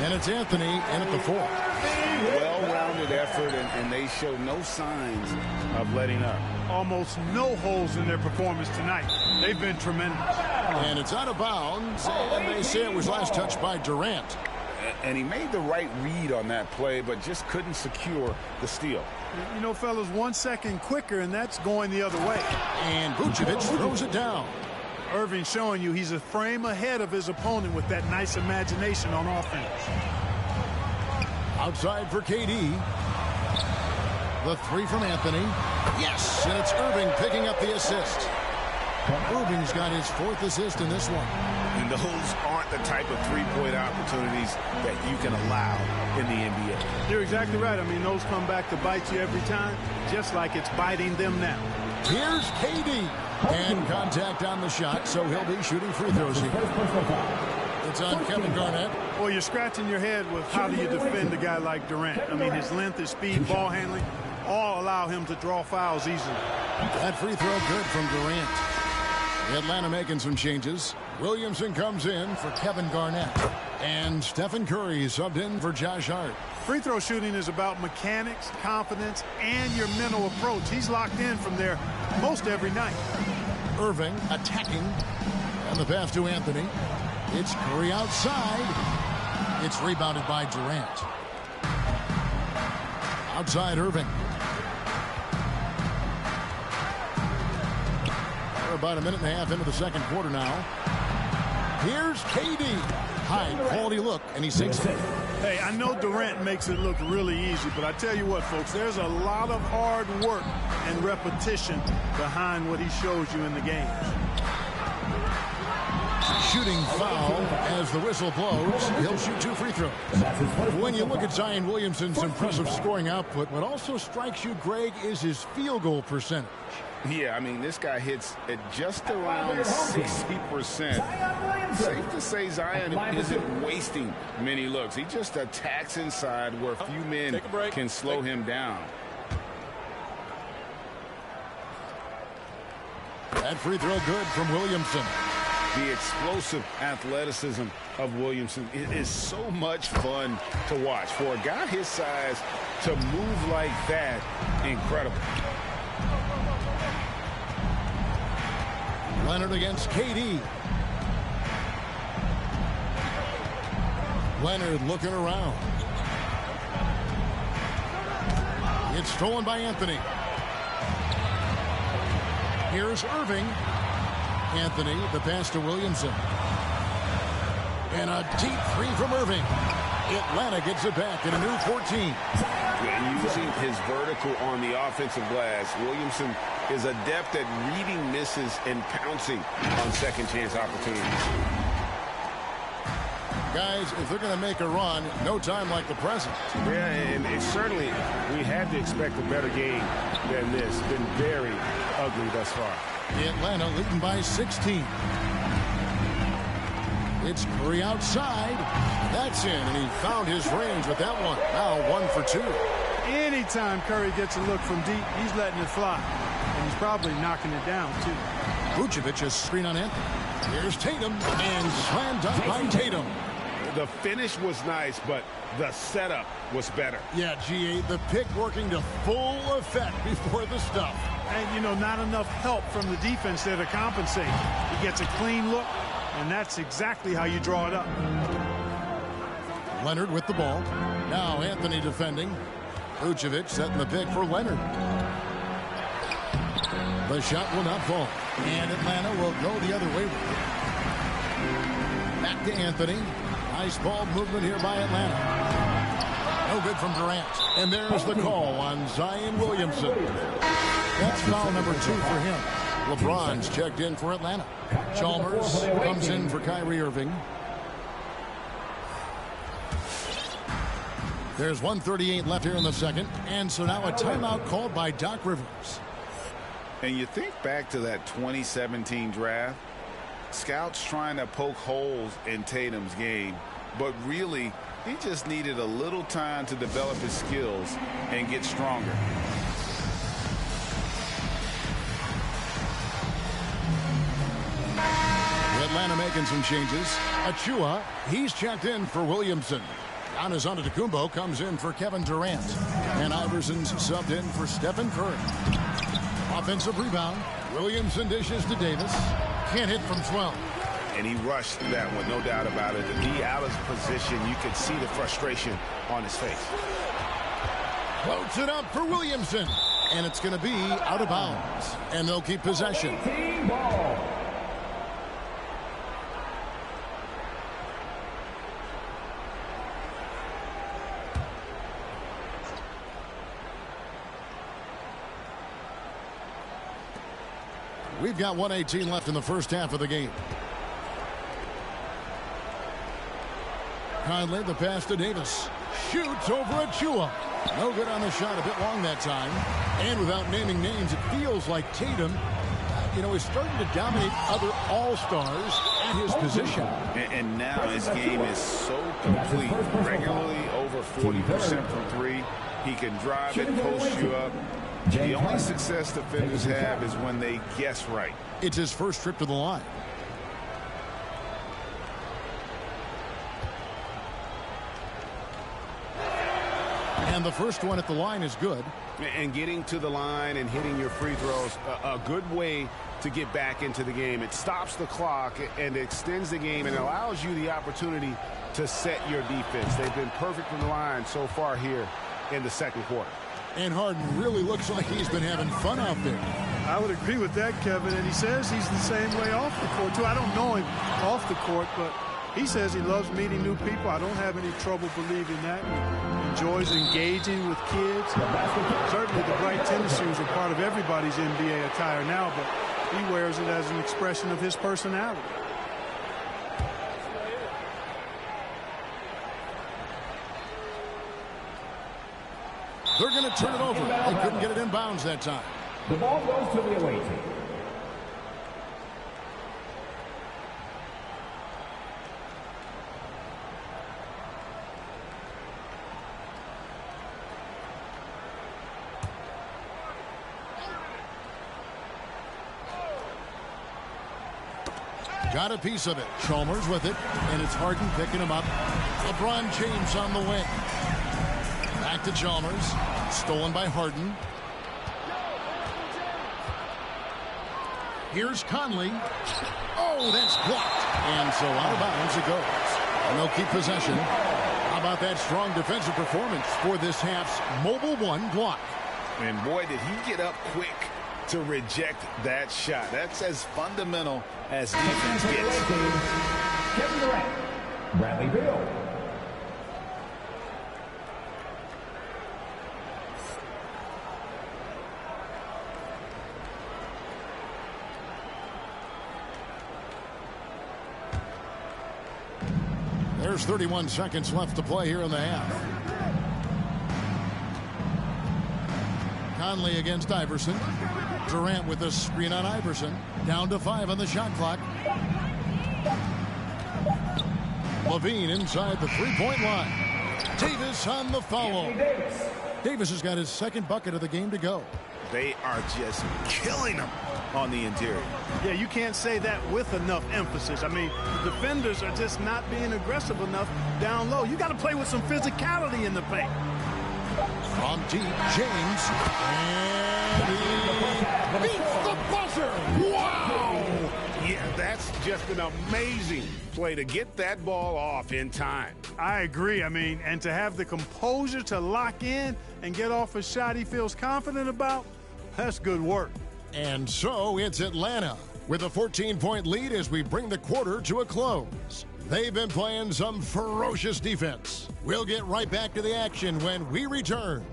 and it's Anthony in at the 4. Well-rounded effort, and they show no signs of letting up. Almost no holes in their performance tonight. They've been tremendous. And it's out of bounds, and they say it was last touched by Durant. And he made the right read on that play, but just couldn't secure the steal. You know, fellas, 1 second quicker, and that's going the other way. And Vucevic throws it down. Irving showing you he's a frame ahead of his opponent with that nice imagination on offense. Outside for KD. The 3 from Anthony. Yes, and it's Irving picking up the assist. Irving's got his 4th assist in this one. And those aren't the type of three-point opportunities that you can allow in the NBA. You're exactly right. I mean, those come back to bite you every time, just like it's biting them now. Here's KD. And contact on the shot, so he'll be shooting free throws here. It's on Kevin Garnett. Well, you're scratching your head with how do you defend a guy like Durant. I mean, his length, his speed, ball handling, all allow him to draw fouls easily. That free throw good from Durant. Atlanta making some changes. Williamson comes in for Kevin Garnett. And Stephen Curry subbed in for Josh Hart. Free throw shooting is about mechanics, confidence, and your mental approach. He's locked in from there most every night. Irving attacking. And the pass to Anthony. It's Curry outside. It's rebounded by Durant. Outside Irving. We're about a minute and a half into the second quarter now. Here's KD. High quality look, and he sinks it. Hey, I know Durant makes it look really easy, but I tell you what, folks, there's a lot of hard work and repetition behind what he shows you in the game. Shooting foul as the whistle blows. He'll shoot 2 free throws. When you look at Zion Williamson's impressive scoring output, what also strikes you, Greg, is his field goal percentage. Yeah, I mean, this guy hits at just around 60%. Safe to say Zion isn't wasting many looks. He just attacks inside where few men can slow him down. That free throw good from Williamson. The explosive athleticism of Williamson is so much fun to watch. For a guy his size to move like that, incredible. Leonard against KD. Leonard looking around. It's stolen by Anthony. Here's Irving. Anthony, the pass to Williamson. And a deep 3 from Irving. Atlanta gets it back in a new 14. Using his vertical on the offensive glass, Williamson is adept at reading misses and pouncing on second chance opportunities. Guys, if they're going to make a run, no time like the present. Yeah, and it's certainly, we had to expect a better game than this. It's been very ugly thus far. Atlanta leading by 16. It's Curry outside. That's in, and he found his range with that one. Now 1 for 2. Anytime Curry gets a look from deep, he's letting it fly. And he's probably knocking it down, too. Vucevic is screen on Anthony. Here's Tatum, and slam dunk by Tatum. The finish was nice, but the setup was better. Yeah, G8, the pick working to full effect before the stuff. And, you know, not enough help from the defense there to compensate. He gets a clean look, and that's exactly how you draw it up. Leonard with the ball. Now Anthony defending. Vucevic setting the pick for Leonard. The shot will not fall. And Atlanta will go the other way. Back to Anthony. Nice ball movement here by Atlanta. No good from Durant. And there's the call on Zion Williamson. That's foul number 2 for him. LeBron's checked in for Atlanta. Chalmers comes in for Kyrie Irving. There's 1:38 left here in the second. And so now a timeout called by Doc Rivers. And you think back to that 2017 draft, scouts trying to poke holes in Tatum's game, but really he just needed a little time to develop his skills and get stronger. Atlanta making some changes. Achua, he's checked in for Williamson. Giannis Antetokounmpo comes in for Kevin Durant. And Iverson's subbed in for Stephen Curry. Offensive rebound. Williamson dishes to Davis. Can't hit from 12. And he rushed that one, no doubt about it. To be out of position, you could see the frustration on his face. Floats it up for Williamson. And it's going to be out of bounds. And they'll keep possession. We've got 1:18 left in the first half of the game. Conley, the pass to Davis. Shoots over Achua. No good on the shot. A bit long that time. And without naming names, it feels like Tatum, is starting to dominate other All-Stars at his position. And now his game is so complete. Regularly over 40% from 3. He can drive it, post you up. The only success defenders have is when they guess right. It's his first trip to the line. And the first one at the line is good. And getting to the line and hitting your free throws, a good way to get back into the game. It stops the clock and extends the game and allows you the opportunity to set your defense. They've been perfect from the line so far here in the second quarter. And Harden really looks like he's been having fun out there. I would agree with that, Kevin. And he says he's the same way off the court, too. I don't know him off the court, but he says he loves meeting new people. I don't have any trouble believing that. He enjoys engaging with kids. Certainly the bright tennis shoes are part of everybody's NBA attire now, but he wears it as an expression of his personality. They're going to turn it over. They couldn't get it in bounds that time. The ball goes to the away team. Got a piece of it. Chalmers with it. And it's Harden picking him up. LeBron James on the wing. Back to Chalmers. Stolen by Harden. Here's Conley. Oh, that's blocked. And so out of bounds it goes. And they'll keep possession. How about that strong defensive performance for this half's mobile 1 block? And boy, did he get up quick to reject that shot. That's as fundamental as defense gets. Kevin Durant, Bradley Beal. There's 31 seconds left to play here in the half. Conley against Iverson. Durant with the screen on Iverson. Down to 5 on the shot clock. Levine inside the three-point line. Davis on the foul. Davis has got his second bucket of the game to go. They are just killing him on the interior. Yeah, you can't say that with enough emphasis. I mean, the defenders are just not being aggressive enough down low. You got to play with some physicality in the paint. From deep, James. And he beats the buzzer. Wow! Yeah, that's just an amazing play to get that ball off in time. I agree. I mean, and to have the composure to lock in and get off a shot he feels confident about, that's good work. And so it's Atlanta with a 14-point lead as we bring the quarter to a close. They've been playing some ferocious defense. We'll get right back to the action when we return.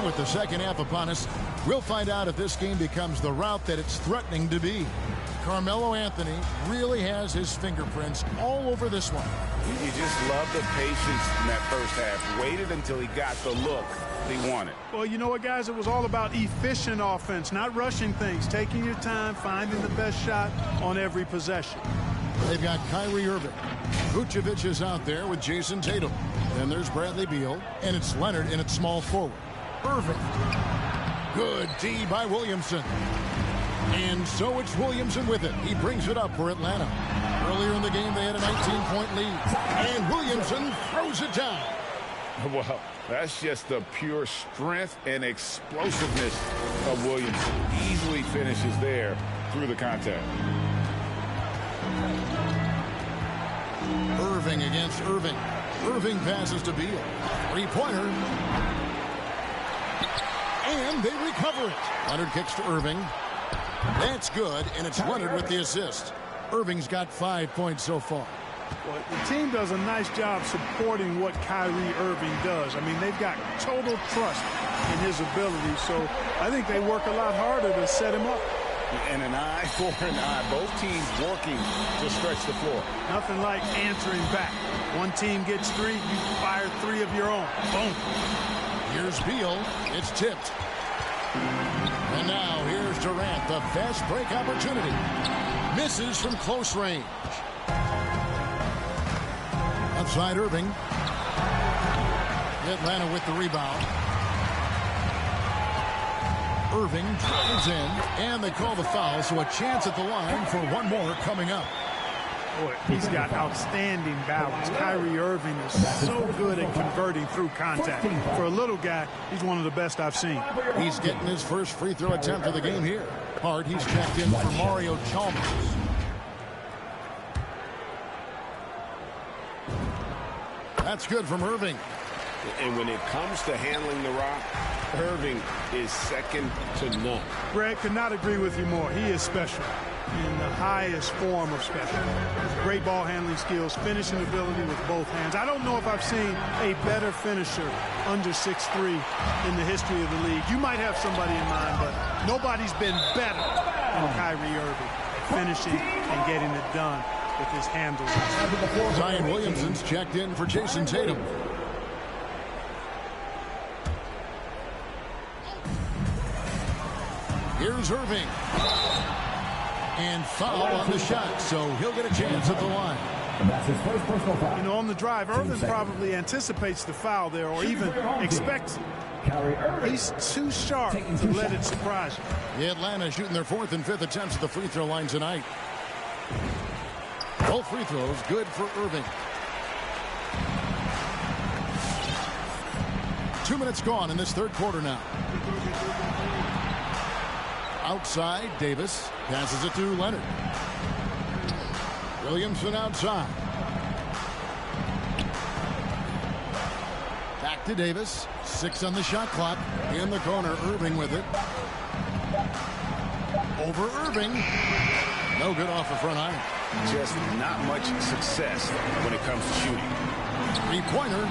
With the second half upon us, we'll find out if this game becomes the route that it's threatening to be. Carmelo Anthony really has his fingerprints all over this one. You just love the patience in that first half. Waited until he got the look he wanted. Well, you know what, guys? It was all about efficient offense, not rushing things, taking your time, finding the best shot on every possession. They've got Kyrie Irving. Vucevic is out there with Jason Tatum. Then there's Bradley Beal, and it's Leonard in at small forward. Irving. Good D by Williamson. And so it's Williamson with it. He brings it up for Atlanta. Earlier in the game, they had a 19-point lead. And Williamson throws it down. Well, that's just the pure strength and explosiveness of Williamson. Easily finishes there through the contact. Irving against Irving. Irving passes to Beal. Three-pointer. And they recover it. Leonard kicks to Irving. That's good, and it's Leonard with the assist. Irving's got 5 points so far. Well, the team does a nice job supporting what Kyrie Irving does. I mean, they've got total trust in his ability, so I think they work a lot harder to set him up. And an eye for an eye. Both teams working to stretch the floor. Nothing like answering back. One team gets three, you fire three of your own. Boom. Here's Beal. It's tipped. And now here's Durant, the fast break opportunity. Misses from close range. Outside Irving. Atlanta with the rebound. Irving dribbles in, and they call the foul, so a chance at the line for one more coming up. Boy, he's got outstanding balance. Kyrie Irving is so good at converting through contact. For a little guy, he's one of the best I've seen. He's getting his first free throw attempt of the game here. Hard, he's checked in for Mario Chalmers. That's good from Irving. And when it comes to handling the rock, Irving is second to none. Greg, could not agree with you more. He is special in the highest form of special. Great ball handling skills, finishing ability with both hands. I don't know if I've seen a better finisher under 6'3" in the history of the league. You might have somebody in mind, but nobody's been better than Kyrie Irving, finishing and getting it done with his handles. Zion Williamson's checked in for Jason Tatum. Here's Irving. And foul on the shot, so he'll get a chance at the line. And that's his first personal foul. You know, on the drive, Irving probably anticipates the foul there or even expects it. He's too sharp to let it surprise you. The Atlanta shooting their fourth and fifth attempts at the free throw line tonight. Both free throws good for Irving. 2 minutes gone in this third quarter now. Outside, Davis passes it to Leonard. Williamson outside. Back to Davis. 6 on the shot clock. In the corner, Irving with it. Over Irving. No good off the front iron. Just not much success when it comes to shooting. Three-pointer.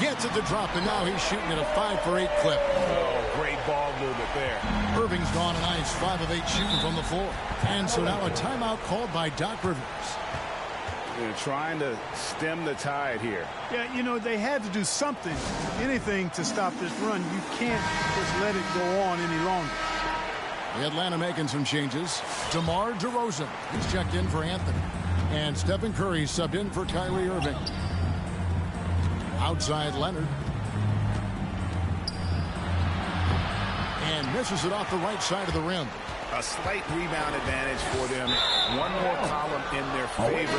Gets it to drop, and now he's shooting at a 5 for 8 clip. Oh, great ball movement there. Irving's gone a nice 5 of 8 shooting from the floor. And so now a timeout called by Doc Rivers. They're trying to stem the tide here. Yeah, you know, they had to do something, anything to stop this run. You can't just let it go on any longer. The Atlanta making some changes. DeMar DeRozan, he's checked in for Anthony. And Stephen Curry subbed in for Kyrie Irving. Outside Leonard. And misses it off the right side of the rim. A slight rebound advantage for them. One more column in their favor,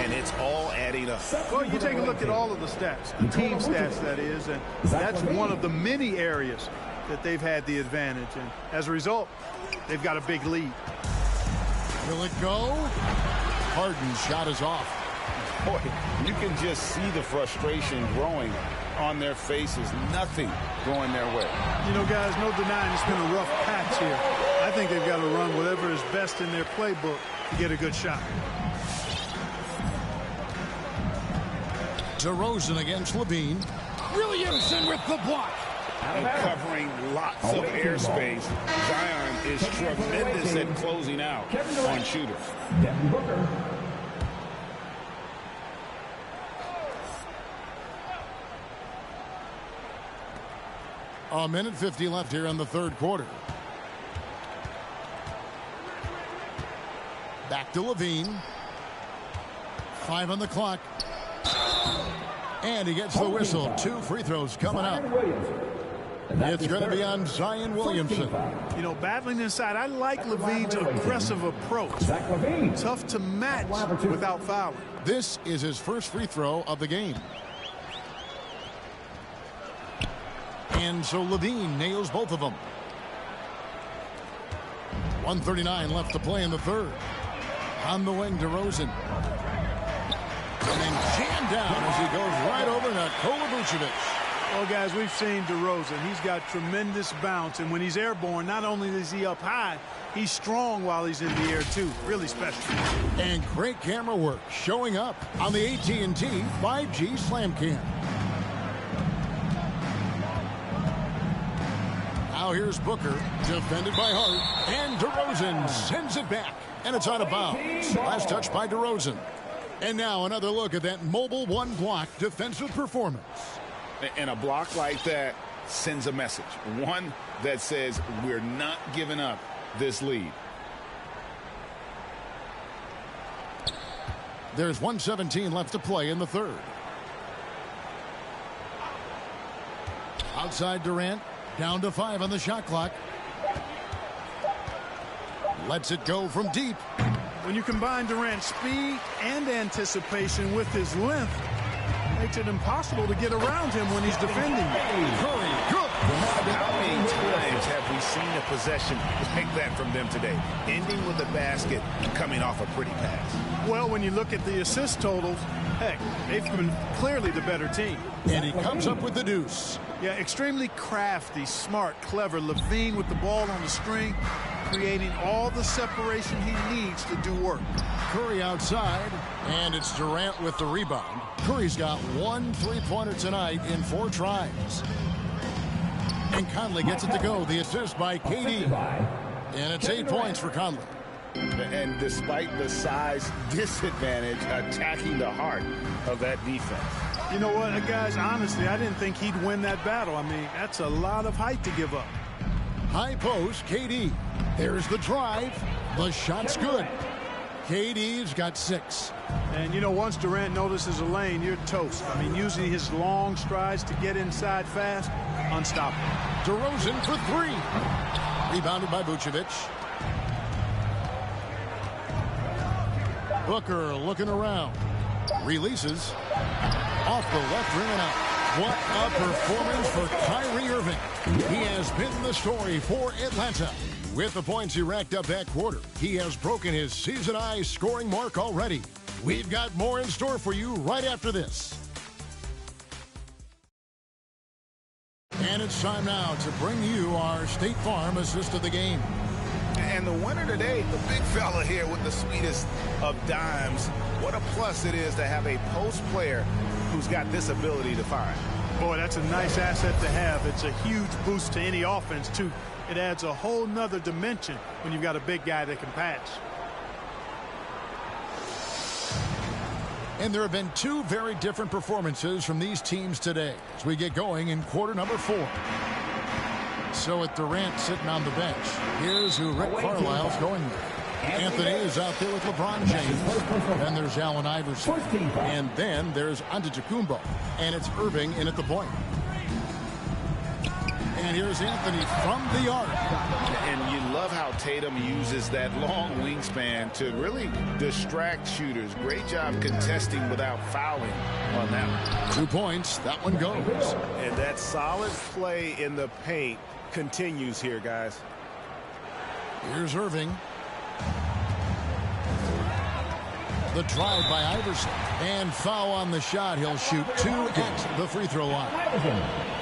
and it's all adding up. Well, you take a look at all of the stats, the team stats, that is, and that's one of the many areas that they've had the advantage. And as a result, they've got a big lead. Will it go? Harden's shot is off. Boy, you can just see the frustration growing on their faces. Nothing going their way. You know, guys, no denying it's been a rough patch here. I think they've got to run whatever is best in their playbook to get a good shot. DeRozan against Levine. Williamson with the block. And covering lots of airspace. Zion is tremendous at closing out on shooters. A minute 50 left here in the third quarter. Back to Levine. 5 on the clock. And he gets the whistle. 2 free throws coming up. It's going to be on Zion Williamson. You know, battling inside, I like Levine's aggressive approach. Tough to match without fouling. This is his first free throw of the game. And so Levine nails both of them. 1:39 left to play in the third. On the wing, DeRozan. And then jammed down as he goes right over Nikola Vucevic. Well, guys, we've seen DeRozan. He's got tremendous bounce. And when he's airborne, not only is he up high, he's strong while he's in the air, too. Really special. And great camera work showing up on the AT&T 5G Slam Cam. Now here's Booker, defended by Hart, and DeRozan sends it back, and it's out of bounds. Last touch by DeRozan. And now another look at that mobile one block defensive performance. And a block like that sends a message. One that says we're not giving up this lead. There's 1:17 left to play in the third. Outside Durant. Down to 5 on the shot clock. Lets it go from deep. When you combine Durant's speed and anticipation with his length, it makes it impossible to get around him when he's defending. Curry, good. How many times have we seen a possession like that from them today? Ending with a basket, coming off a pretty pass. Well, when you look at the assist totals, heck, they've been clearly the better team. And he comes up with the deuce. Yeah, extremely crafty, smart, clever. Levine with the ball on the string, creating all the separation he needs to do work. Curry outside, and it's Durant with the rebound. Curry's got 1 3-pointer tonight in 4 tries. And Conley gets it to go. The assist by KD. And it's 8 points for Conley. And despite the size disadvantage, attacking the heart of that defense. You know what, guys, honestly, I didn't think he'd win that battle. I mean, that's a lot of height to give up. High post, KD. There's the drive. The shot's good. KD's got 6. And, you know, once Durant notices a lane, you're toast. I mean, using his long strides to get inside fast, unstoppable. DeRozan for 3. Rebounded by Vucevic. Booker looking around. Releases. Off the left rim and out. What a performance for Kyrie Irving. He has been the story for Atlanta. With the points he racked up that quarter, he has broken his season-high scoring mark already. We've got more in store for you right after this. And it's time now to bring you our State Farm assist of the game. And the winner today, the big fella here with the sweetest of dimes. What a plus it is to have a post player who's got this ability to find. Boy, that's a nice asset to have. It's a huge boost to any offense, too. It adds a whole nother dimension when you've got a big guy that can pass. And there have been 2 very different performances from these teams today as we get going in quarter number 4. So with Durant sitting on the bench, here's who Rick Carlisle's going with. Anthony is out there with LeBron James. Then there's Allen Iverson. And then there's Antetokounmpo. And it's Irving in at the point. And here's Anthony from the arc. And you love how Tatum uses that long wingspan to really distract shooters. Great job contesting without fouling on that one. 2 points. That one goes. And that solid play in the paint continues here, guys. Here's Irving. The drive by Iverson. And foul on the shot. He'll shoot 2 at the free throw line.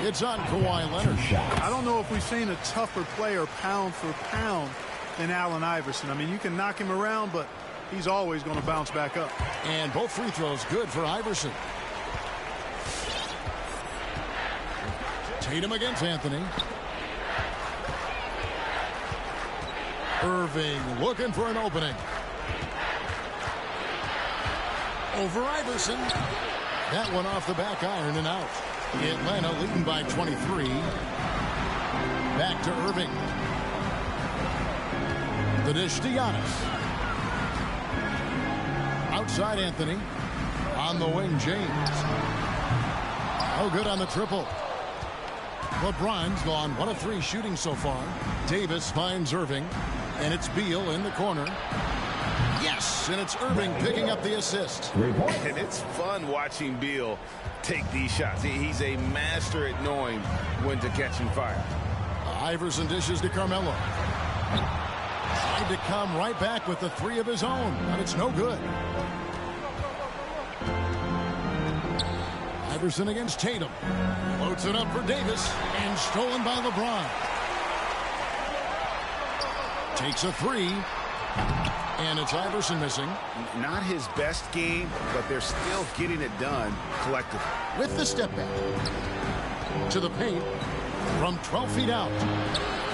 It's on Kawhi Leonard. I don't know if we've seen a tougher player pound for pound than Allen Iverson. I mean, you can knock him around, but he's always going to bounce back up. And both free throws good for Iverson. Tatum against Anthony. Irving looking for an opening. Over Iverson. That one off the back iron and out. Atlanta leading by 23. Back to Irving. The dish to Giannis. Outside Anthony. On the wing, James. Oh, good on the triple. LeBron's gone 1 of 3 shooting so far. Davis finds Irving. And it's Beal in the corner. Yes, and it's Irving picking up the assist. And it's fun watching Beal take these shots. He's a master at knowing when to catch and fire. Iverson dishes to Carmelo. Tried to come right back with the 3 of his own, but it's no good. Iverson against Tatum. Floats it up for Davis, and stolen by LeBron. Takes a 3. And it's Iverson missing. Not his best game, but they're still getting it done collectively. With the step back. To the paint. From 12 feet out.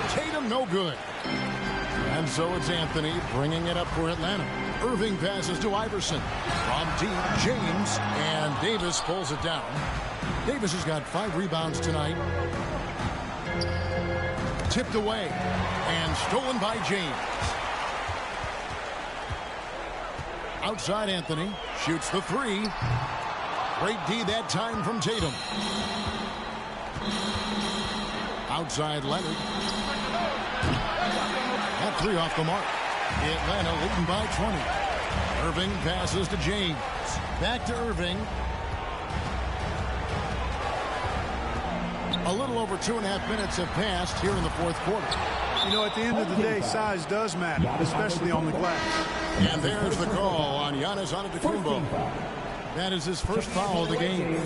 Tatum no good. And so it's Anthony bringing it up for Atlanta. Irving passes to Iverson. From deep, James. And Davis pulls it down. Davis has got 5 rebounds tonight. Tipped away. And stolen by James. Outside Anthony. Shoots the 3. Great D that time from Tatum. Outside Leonard. That 3 off the mark. Atlanta leading by 20. Irving passes to James. Back to Irving. A little over 2.5 minutes have passed here in the 4th quarter. You know, at the end of the day, size does matter, especially on the glass. And there's the call on Giannis Antetokounmpo. That is his first foul of the game.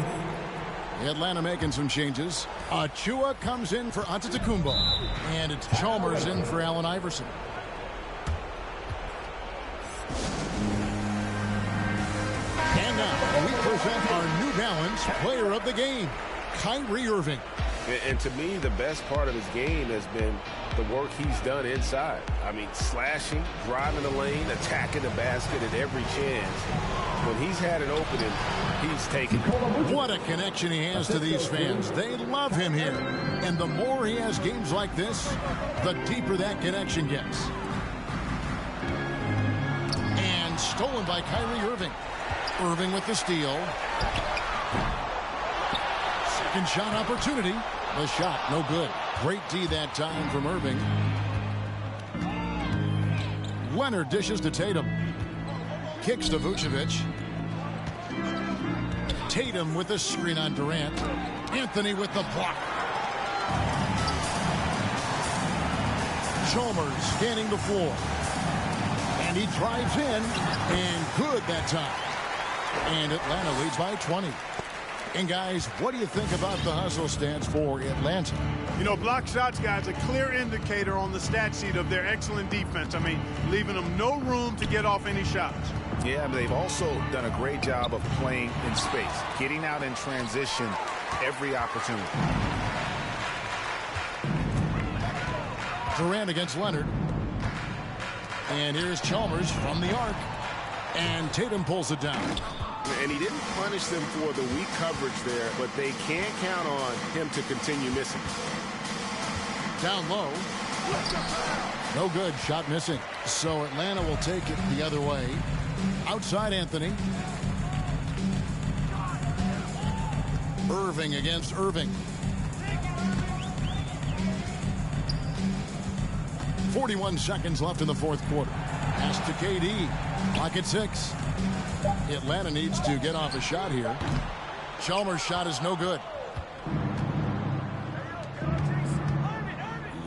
Atlanta making some changes. Achua comes in for Antetokounmpo. And it's Chalmers in for Allen Iverson. And now we present our New Balance player of the game, Kyrie Irving. And to me, the best part of his game has been the work he's done inside. I mean, slashing, driving the lane, attacking the basket at every chance. When he's had an opening, he's taken it. What a connection he has to these fans. They love him here. And the more he has games like this, the deeper that connection gets. And stolen by Kyrie Irving. Irving with the steal. Second shot opportunity. The shot, no good. Great D that time from Irving. Leonard dishes to Tatum. Kicks to Vucevic. Tatum with the screen on Durant. Anthony with the block. Chalmers scanning the floor. And he drives in. And good that time. And Atlanta leads by 20. And guys, what do you think about the hustle stats for Atlanta? You know, block shots, guys, a clear indicator on the stat sheet of their excellent defense. I mean, leaving them no room to get off any shots. Yeah, but they've also done a great job of playing in space, getting out in transition every opportunity. Durant against Leonard. And here's Chalmers from the arc. And Tatum pulls it down. And he didn't punish them for the weak coverage there, but they can't count on him to continue missing. Down low. No good. Shot missing. So Atlanta will take it the other way. Outside Anthony. Irving against Irving. 41 seconds left in the fourth quarter. Pass to KD. Clock at 6. Atlanta needs to get off a shot here. Chalmers' shot is no good.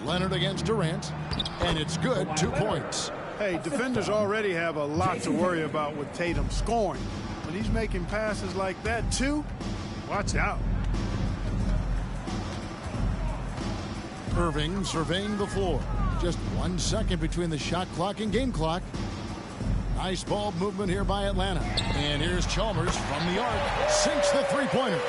Leonard against Durant. And it's good. 2 points. Hey, defenders already have a lot to worry about with Tatum scoring. When he's making passes like that, too, watch out. Irving surveying the floor. Just 1 second between the shot clock and game clock. Nice ball movement here by Atlanta. And here's Chalmers from the arc. Sinks the three-pointer.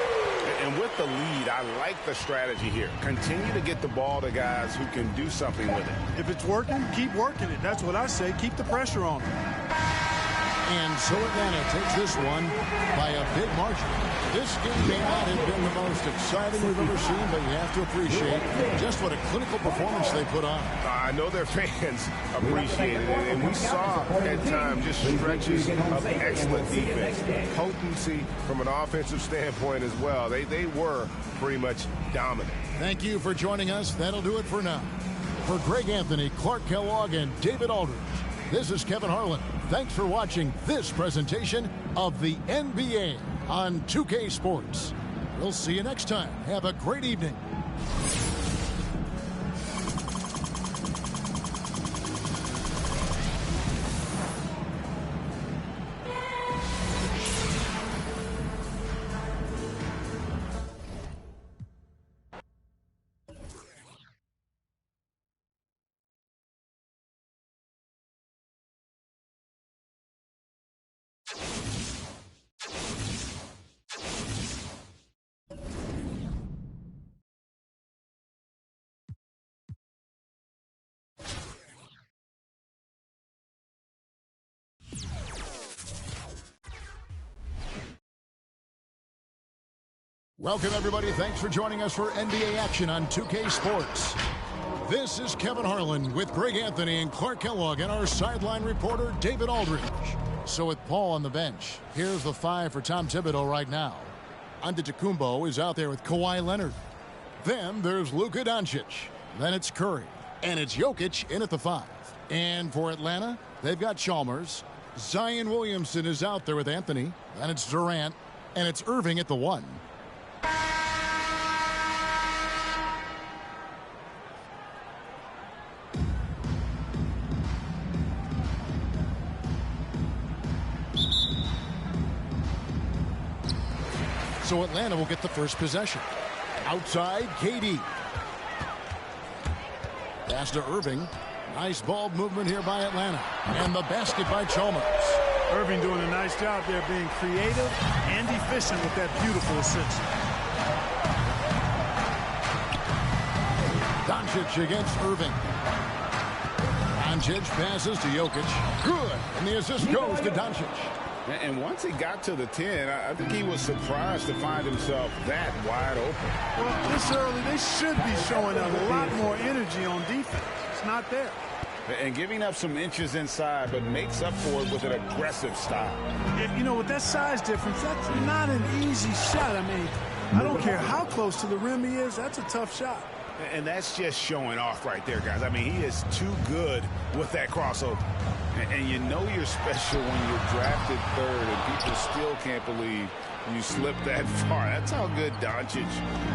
And with the lead, I like the strategy here. Continue to get the ball to guys who can do something with it. If it's working, keep working it. That's what I say. Keep the pressure on it. And so Atlanta takes this one by a big margin. This game may not have been the most exciting we've ever seen, but you have to appreciate just what a clinical performance they put on. I know their fans appreciated it, and we saw at times just stretches of excellent defense. Potency from an offensive standpoint as well. They were pretty much dominant. Thank you for joining us. That'll do it for now. For Greg Anthony, Clark Kellogg, and David Aldridge, this is Kevin Harlan. Thanks for watching this presentation of the NBA on 2K Sports. We'll see you next time. Have a great evening. Welcome, everybody. Thanks for joining us for NBA action on 2K Sports. This is Kevin Harlan with Greg Anthony and Clark Kellogg and our sideline reporter, David Aldridge. So with Paul on the bench, here's the 5 for Tom Thibodeau right now. Antetokounmpo is out there with Kawhi Leonard. Then there's Luka Doncic. Then it's Curry. And it's Jokic in at the 5. And for Atlanta, they've got Chalmers. Zion Williamson is out there with Anthony. Then it's Durant. And it's Irving at the 1. So Atlanta will get the first possession. Outside, KD. Pass to Irving. Nice ball movement here by Atlanta. And the basket by Chalmers. Irving doing a nice job there being creative and efficient with that beautiful assist. Doncic against Irving. Doncic passes to Jokic. Good. And the assist goes to Doncic. And once he got to the 10, I think he was surprised to find himself that wide open. Well, this early, they should be showing a lot more energy on defense. It's not there. And giving up some inches inside, but makes up for it with an aggressive style. You know, with that size difference, that's not an easy shot. I mean, I don't care how close to the rim he is. That's a tough shot. And that's just showing off right there, guys. I mean, he is too good with that crossover. And you know you're special when you're drafted 3rd and people still can't believe you slipped that far. That's how good Doncic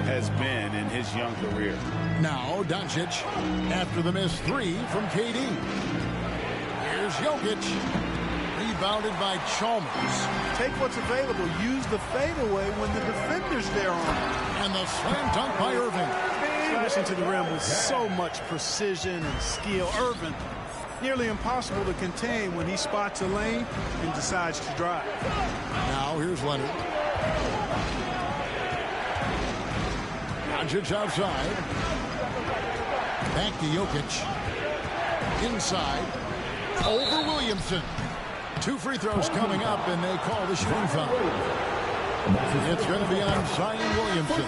has been in his young career. Now Doncic after the missed 3 from KD. Here's Jokic. Rebounded by Chalmers. Take what's available. Use the fadeaway when the defender's there on it. And the slam dunk by Irving. Slashing to the rim with so much precision and skill. Irving, nearly impossible to contain when he spots a lane and decides to drive. Now here's Leonard. Doncic outside. Back to Jokic. Inside. Over Williamson. 2 free throws coming up, and they call the shooting foul. It's going to be on Zion Williamson.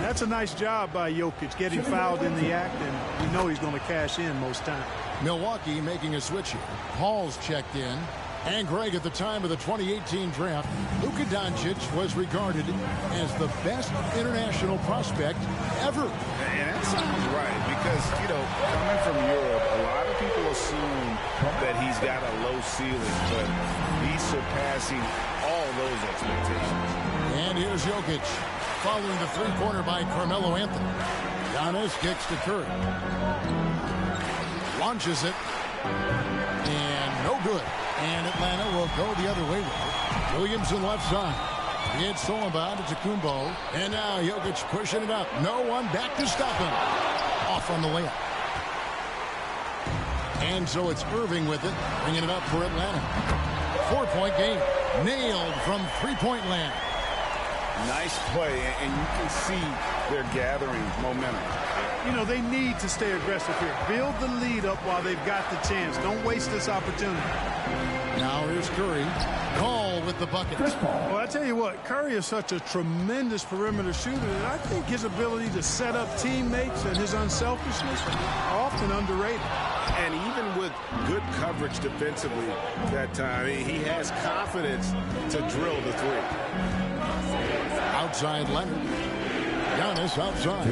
That's a nice job by Jokic, getting fouled in the act, and we know he's going to cash in most times. Milwaukee making a switch here. Paul's checked in. And Greg, at the time of the 2018 draft, Luka Doncic was regarded as the best international prospect ever. And that sounds right because, you know, coming from Europe, a lot of people assume that he's got a low ceiling, but he's surpassing all those expectations. And here's Jokic, following the three-pointer by Carmelo Anthony. Giannis kicks to Curry. Launches it. And no good. And Atlanta will go the other way with it. Williamson left side. It's Solomon to Kumbo. And now Jokic pushing it up. No one back to stop him. Off on the layup. And so it's Irving with it, bringing it up for Atlanta. 4-point game. Nailed from three-point land. Nice play, and you can see they're gathering momentum. You know, they need to stay aggressive here. Build the lead up while they've got the chance. Don't waste this opportunity. Now here's Curry. Call with the bucket. Well, I tell you what, Curry is such a tremendous perimeter shooter that I think his ability to set up teammates and his unselfishness are often underrated. And even with good coverage defensively that time, he has confidence to drill the three. Outside Leonard. Giannis outside.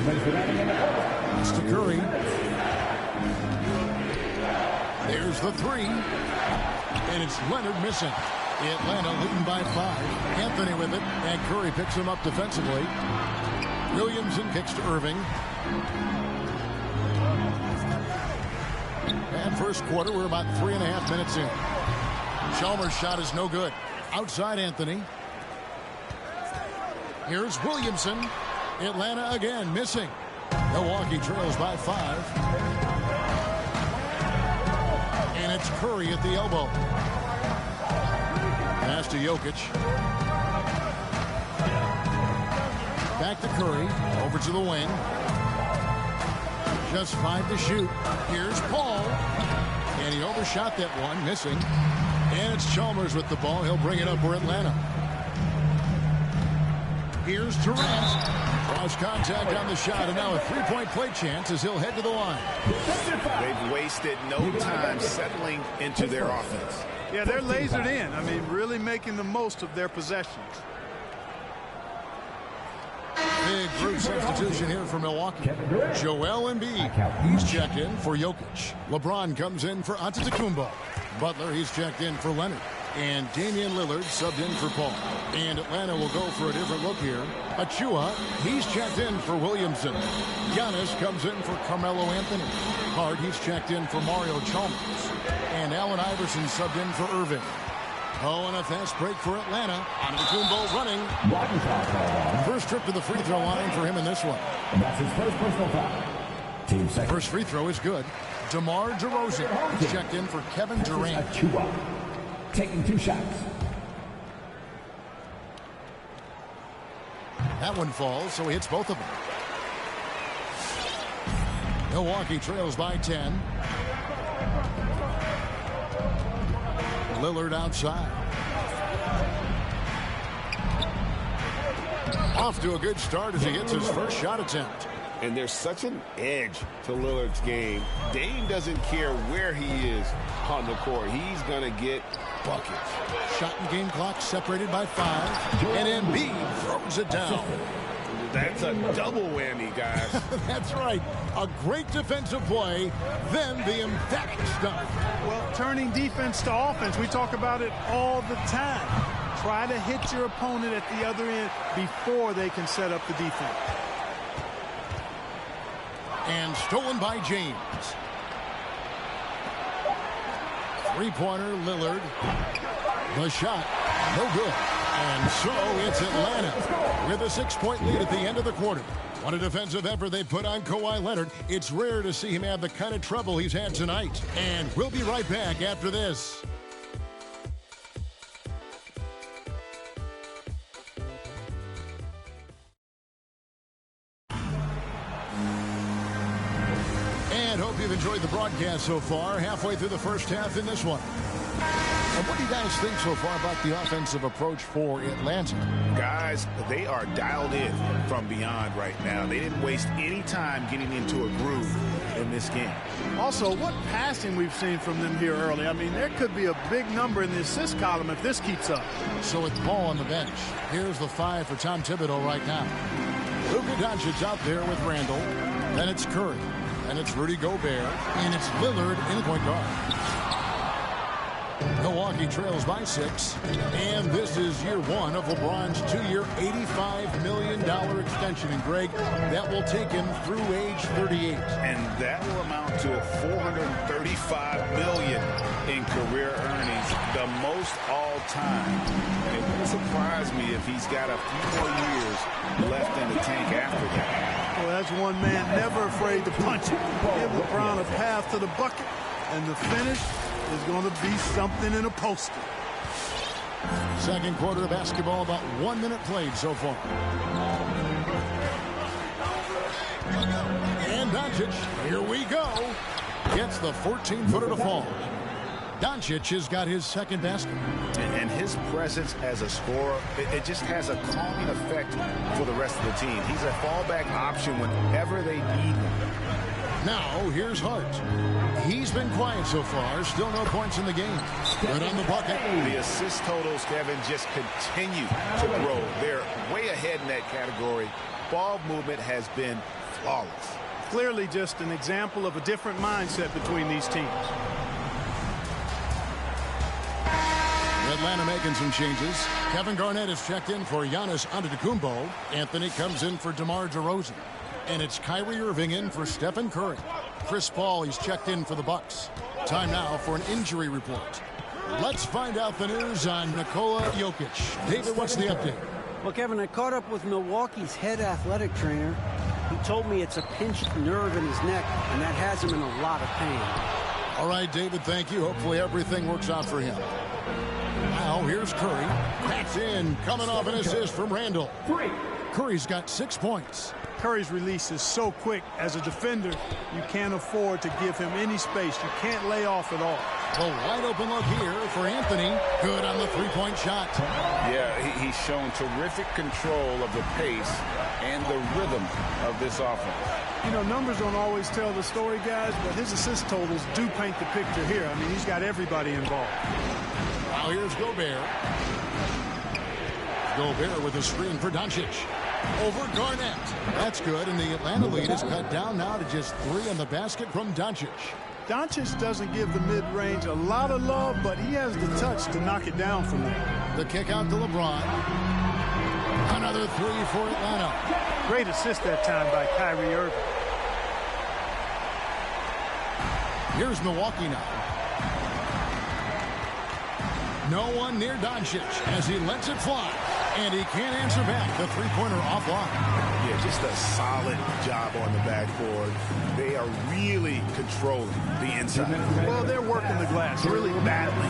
It's to Curry. There's the three. And it's Leonard missing. Atlanta leading by 5. Anthony with it. And Curry picks him up defensively. Williamson kicks to Irving. And first quarter, we're about 3.5 minutes in. Chalmers' shot is no good. Outside Anthony. Here's Williamson. Atlanta again missing. Milwaukee trails by 5. And it's Curry at the elbow. Pass to Jokic. Back to Curry. Over to the wing. Just 5 to shoot. Here's Paul. And he overshot that one, missing. And it's Chalmers with the ball. He'll bring it up for Atlanta. Here's Durant. Cross contact on the shot, and now a three-point play chance as he'll head to the line. They've wasted no time settling into their offense. Yeah, they're lasered in. I mean, really making the most of their possessions. Big group substitution here for Milwaukee. Joel Embiid, he's checked in for Jokic. LeBron comes in for Antetokounmpo. Butler, he's checked in for Leonard. And Damian Lillard subbed in for Paul. And Atlanta will go for a different look here. Achua, he's checked in for Williamson. Giannis comes in for Carmelo Anthony. Hart, he's checked in for Mario Chalmers. And Allen Iverson subbed in for Irving. Oh, and a fast break for Atlanta. Antetokounmpo running. First trip to the free throw line for him in this one. That's his first personal foul. Team second. First free throw is good. DeMar DeRozan, he's checked in for Kevin Durant. Achua, taking 2 shots. That one falls, so he hits both of them. Milwaukee trails by 10. Lillard outside. Off to a good start as he hits his first shot attempt. And there's such an edge to Lillard's game. Dame doesn't care where he is on the court. He's going to get buckets. Shot and game clock separated by 5. And Embiid throws it down. That's a double whammy, guys. That's right. A great defensive play, then the emphatic stuff. Well, turning defense to offense, we talk about it all the time. Try to hit your opponent at the other end before they can set up the defense. And stolen by James. Three-pointer, Lillard. The shot, no good. And so it's Atlanta with a 6-point lead at the end of the quarter. What a defensive effort they put on Kawhi Leonard. It's rare to see him have the kind of trouble he's had tonight. And we'll be right back after this. And hope you've enjoyed the broadcast so far. Halfway through the first half in this one. What do you guys think so far about the offensive approach for Atlanta? Guys, they are dialed in from beyond right now. They didn't waste any time getting into a groove in this game. Also, what passing we've seen from them here early. I mean, there could be a big number in the assist column if this keeps up. So with Paul on the bench, here's the 5 for Tom Thibodeau right now. Luka Doncic out there with Randall. Then it's Curry. And it's Rudy Gobert. And it's Lillard in the point guard. Milwaukee trails by 6. And this is year 1 of LeBron's 2-year, $85 million extension. And Greg, that will take him through age 38. And that will amount to $435 million in career earnings, the most all time. And it wouldn't surprise me if he's got a few more years left in the tank after that. Well, that's one man never afraid to punch it. Give LeBron a path to the bucket, and the finish is going to be something in a poster. Second quarter of basketball, about 1 minute played so far. And Doncic, here we go. Gets the 14-footer to fall. Doncic has got his second basket. And his presence as a scorer, it just has a calming effect for the rest of the team. He's a fallback option whenever they need him. Now, here's Hart. He's been quiet so far. Still no points in the game. Good on the bucket. The assist totals, Kevin, just continue to grow. They're way ahead in that category. Ball movement has been flawless. Clearly just an example of a different mindset between these teams. Atlanta making some changes. Kevin Garnett is checked in for Giannis Antetokounmpo. Anthony comes in for DeMar DeRozan. And it's Kyrie Irving in for Stephen Curry. Chris Paul, he's checked in for the Bucks. Time now for an injury report. Let's find out the news on Nikola Jokic. David, what's the update? Well, Kevin, I caught up with Milwaukee's head athletic trainer. He told me it's a pinched nerve in his neck, and that has him in a lot of pain. All right, David, thank you. Hopefully everything works out for him. Now, here's Curry. That's in, coming off an assist from Randall. Curry's got 6 points. Curry's release is so quick. As a defender, you can't afford to give him any space. You can't lay off at all. The wide open look here for Anthony. Good on the three-point shot. Yeah, he's shown terrific control of the pace and the rhythm of this offense. You know, numbers don't always tell the story, guys, but his assist totals do paint the picture here. I mean, he's got everybody involved. Now here's Gobert. Gobert with a screen for Doncic. Over Garnett. That's good, and the Atlanta lead is cut down now to just 3 on the basket from Doncic. Doncic doesn't give the mid-range a lot of love, but he has the touch to knock it down from there. The kick out to LeBron. Another 3 for Atlanta. Great assist that time by Kyrie Irving. Here's Milwaukee now. No one near Doncic as he lets it fly. And he can't answer back. The three-pointer offline. Yeah, just a solid job on the backboard. They are really controlling the inside. Well, they're working the glass really badly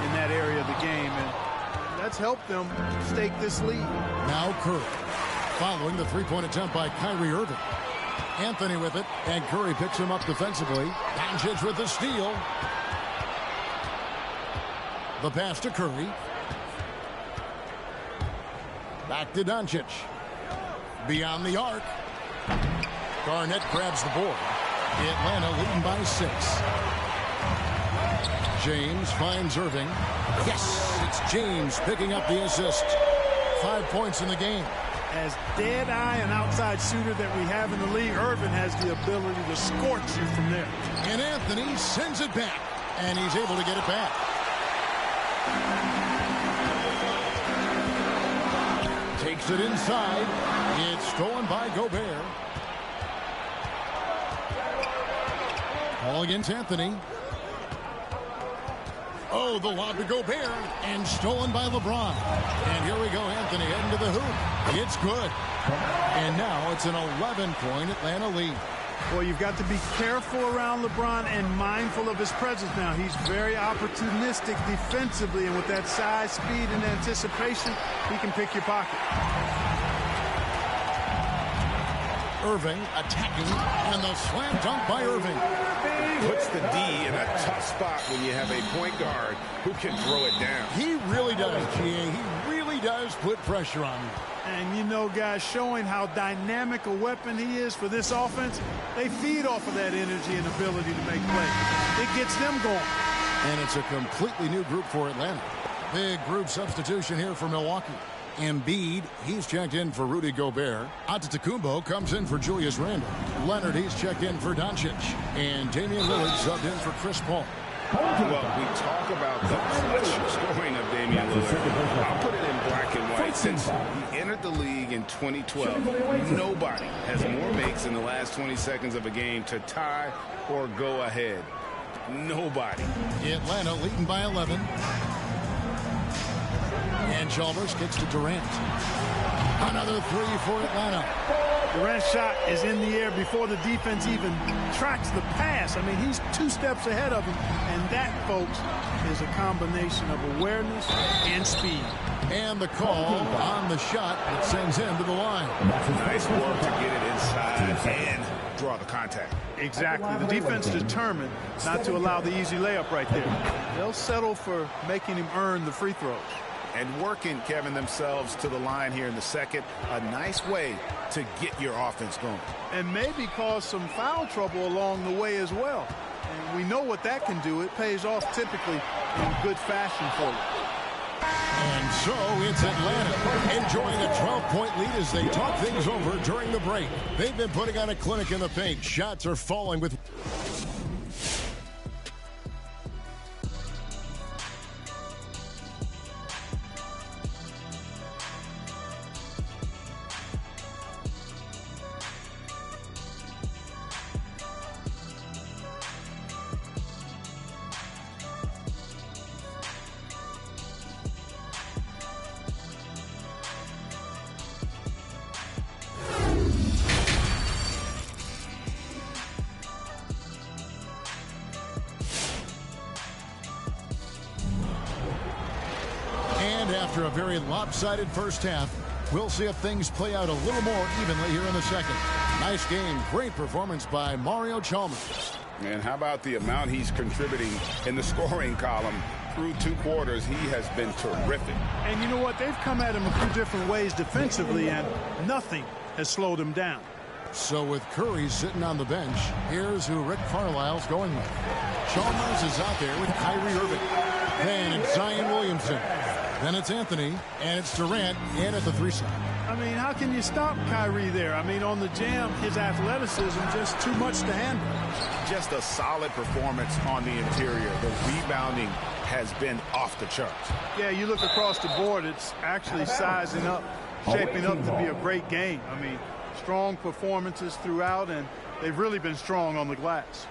in that area of the game, and that's helped them stake this lead. Now Curry, following the three-point attempt by Kyrie Irving. Anthony with it, and Curry picks him up defensively. Doncic with the steal. The pass to Curry. Back to Doncic. Beyond the arc. Garnett grabs the board. Atlanta leading by 6. James finds Irving. Yes, it's James picking up the assist. 5 points in the game. As dead-eye and outside shooter that we have in the league, Irving has the ability to scorch you from there. And Anthony sends it back, and he's able to get it back. Takes it inside. It's stolen by Gobert. Ball against Anthony. Oh, the lob to Gobert, and stolen by LeBron. And here we go, Anthony heading to the hoop. It's good. And now it's an 11-point Atlanta lead. Well, you've got to be careful around LeBron and mindful of his presence now. He's very opportunistic defensively, and with that size, speed, and anticipation, he can pick your pocket. Irving attacking, and the slam dunk by Irving. Puts the D in a tough spot when you have a point guard who can throw it down. He really does, GA. He really does put pressure on you. And you know, guys, showing how dynamic a weapon he is for this offense, they feed off of that energy and ability to make plays. It gets them going. And it's a completely new group for Atlanta. Big group substitution here for Milwaukee. Embiid, he's checked in for Rudy Gobert. Antetokounmpo comes in for Julius Randle. Leonard, he's checked in for Doncic. And Damian Lillard subbed in for Chris Paul. Well, we talk about the clutch scoring of Damian Lillard. I'll put it in black and white. Since he entered the league in 2012, nobody has more makes in the last 20 seconds of a game to tie or go ahead. Nobody. Atlanta leading by 11. And Chalmers kicks to Durant. Another three for Atlanta. Durant's shot is in the air before the defense even tracks the pass. I mean, he's 2 steps ahead of him. And that, folks, is a combination of awareness and speed. And the call on the shot that sends him to the line. Nice work to get it inside and draw the contact. Exactly. The defense determined not to allow the easy layup right there. They'll settle for making him earn the free throws. And working, Kevin, themselves to the line here in the second. A nice way to get your offense going. And maybe cause some foul trouble along the way as well. And we know what that can do. It pays off typically in good fashion for you. And so it's Atlanta enjoying a 12-point lead as they talk things over during the break. They've been putting on a clinic in the paint. Shots are falling with... After a very lopsided first half, we'll see if things play out a little more evenly here in the second. Nice game. Great performance by Mario Chalmers. And how about the amount he's contributing in the scoring column? Through 2 quarters, he has been terrific. And you know what? They've come at him a few different ways defensively, and nothing has slowed him down. So with Curry sitting on the bench, here's who Rick Carlisle's going with. Chalmers is out there with Kyrie Irving. Then it's Zion Williamson. Then it's Anthony, and it's Durant in at the 3 side. I mean, how can you stop Kyrie there? I mean, on the jam, his athleticism just too much to handle. Just a solid performance on the interior. The rebounding has been off the charts. Yeah, you look across the board, it's actually sizing up, shaping up to be a great game. I mean, strong performances throughout, and they've really been strong on the glass.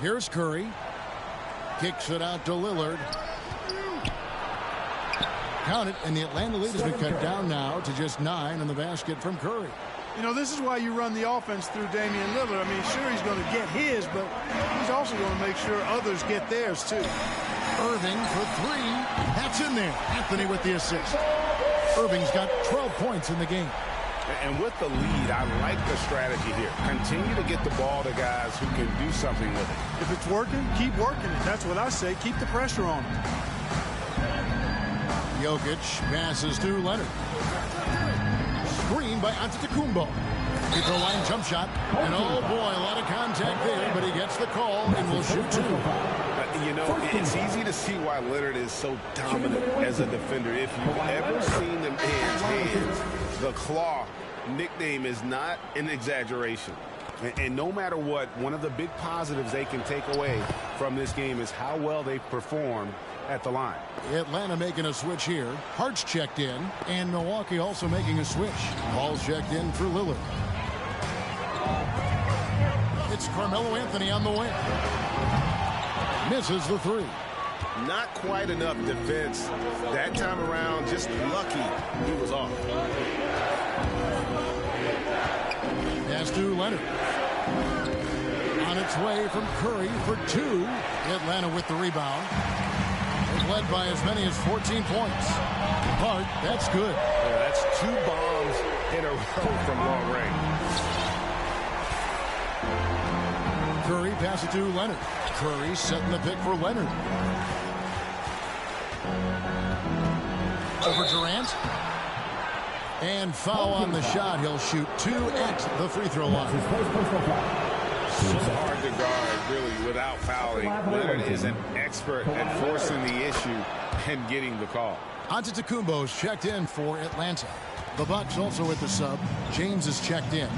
Here's Curry. Kicks it out to Lillard. Count it, and the Atlanta lead has been cut down now to just 9 in the basket from Curry. You know, this is why you run the offense through Damian Lillard. I mean, sure, he's going to get his, but he's also going to make sure others get theirs, too. Irving for 3. That's in there. Anthony with the assist. Irving's got 12 points in the game. And with the lead, I like the strategy here. Continue to get the ball to guys who can do something with it. If it's working, keep working it. That's what I say. Keep the pressure on him. Jokic passes to Leonard. Screen by Antetokounmpo. Free throw line jump shot. And oh boy, a lot of contact there, but he gets the call and will shoot 2. You know, it's easy to see why Leonard is so dominant as a defender. If you've ever seen them hands, the claw nickname is not an exaggeration. And no matter what, one of the big positives they can take away from this game is how well they've performed at the line. Atlanta making a switch here. Hart's checked in, and Milwaukee also making a switch. Ball's checked in for Lillard. It's Carmelo Anthony on the wing. Misses the 3. Not quite enough defense that time around. Just lucky he was off. Pass to Leonard. On its way from Curry for 2. Atlanta with the rebound. led by as many as 14 points. Hart, that's good. Yeah, that's 2 bombs in a row from long range. Curry passes to Leonard. Curry setting the pick for Leonard. Over Durant. And foul on the shot. He'll shoot 2 at the free throw line. So hard to guard, really, without fouling. Leonard is an expert at forcing the issue and getting the call. Antetokounmpo's checked in for Atlanta. The Bucks also at the sub. James is checked in.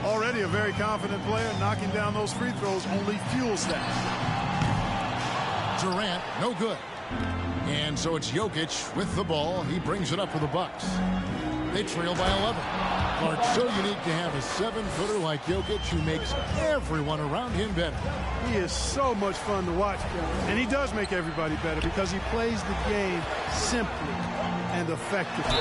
Already a very confident player. Knocking down those free throws only fuels that. Durant, no good. And so it's Jokic with the ball. He brings it up for the Bucks. They trail by 11. It's so unique to have a 7-footer like Jokic who makes everyone around him better. He is so much fun to watch, and he does make everybody better because he plays the game simply and effectively.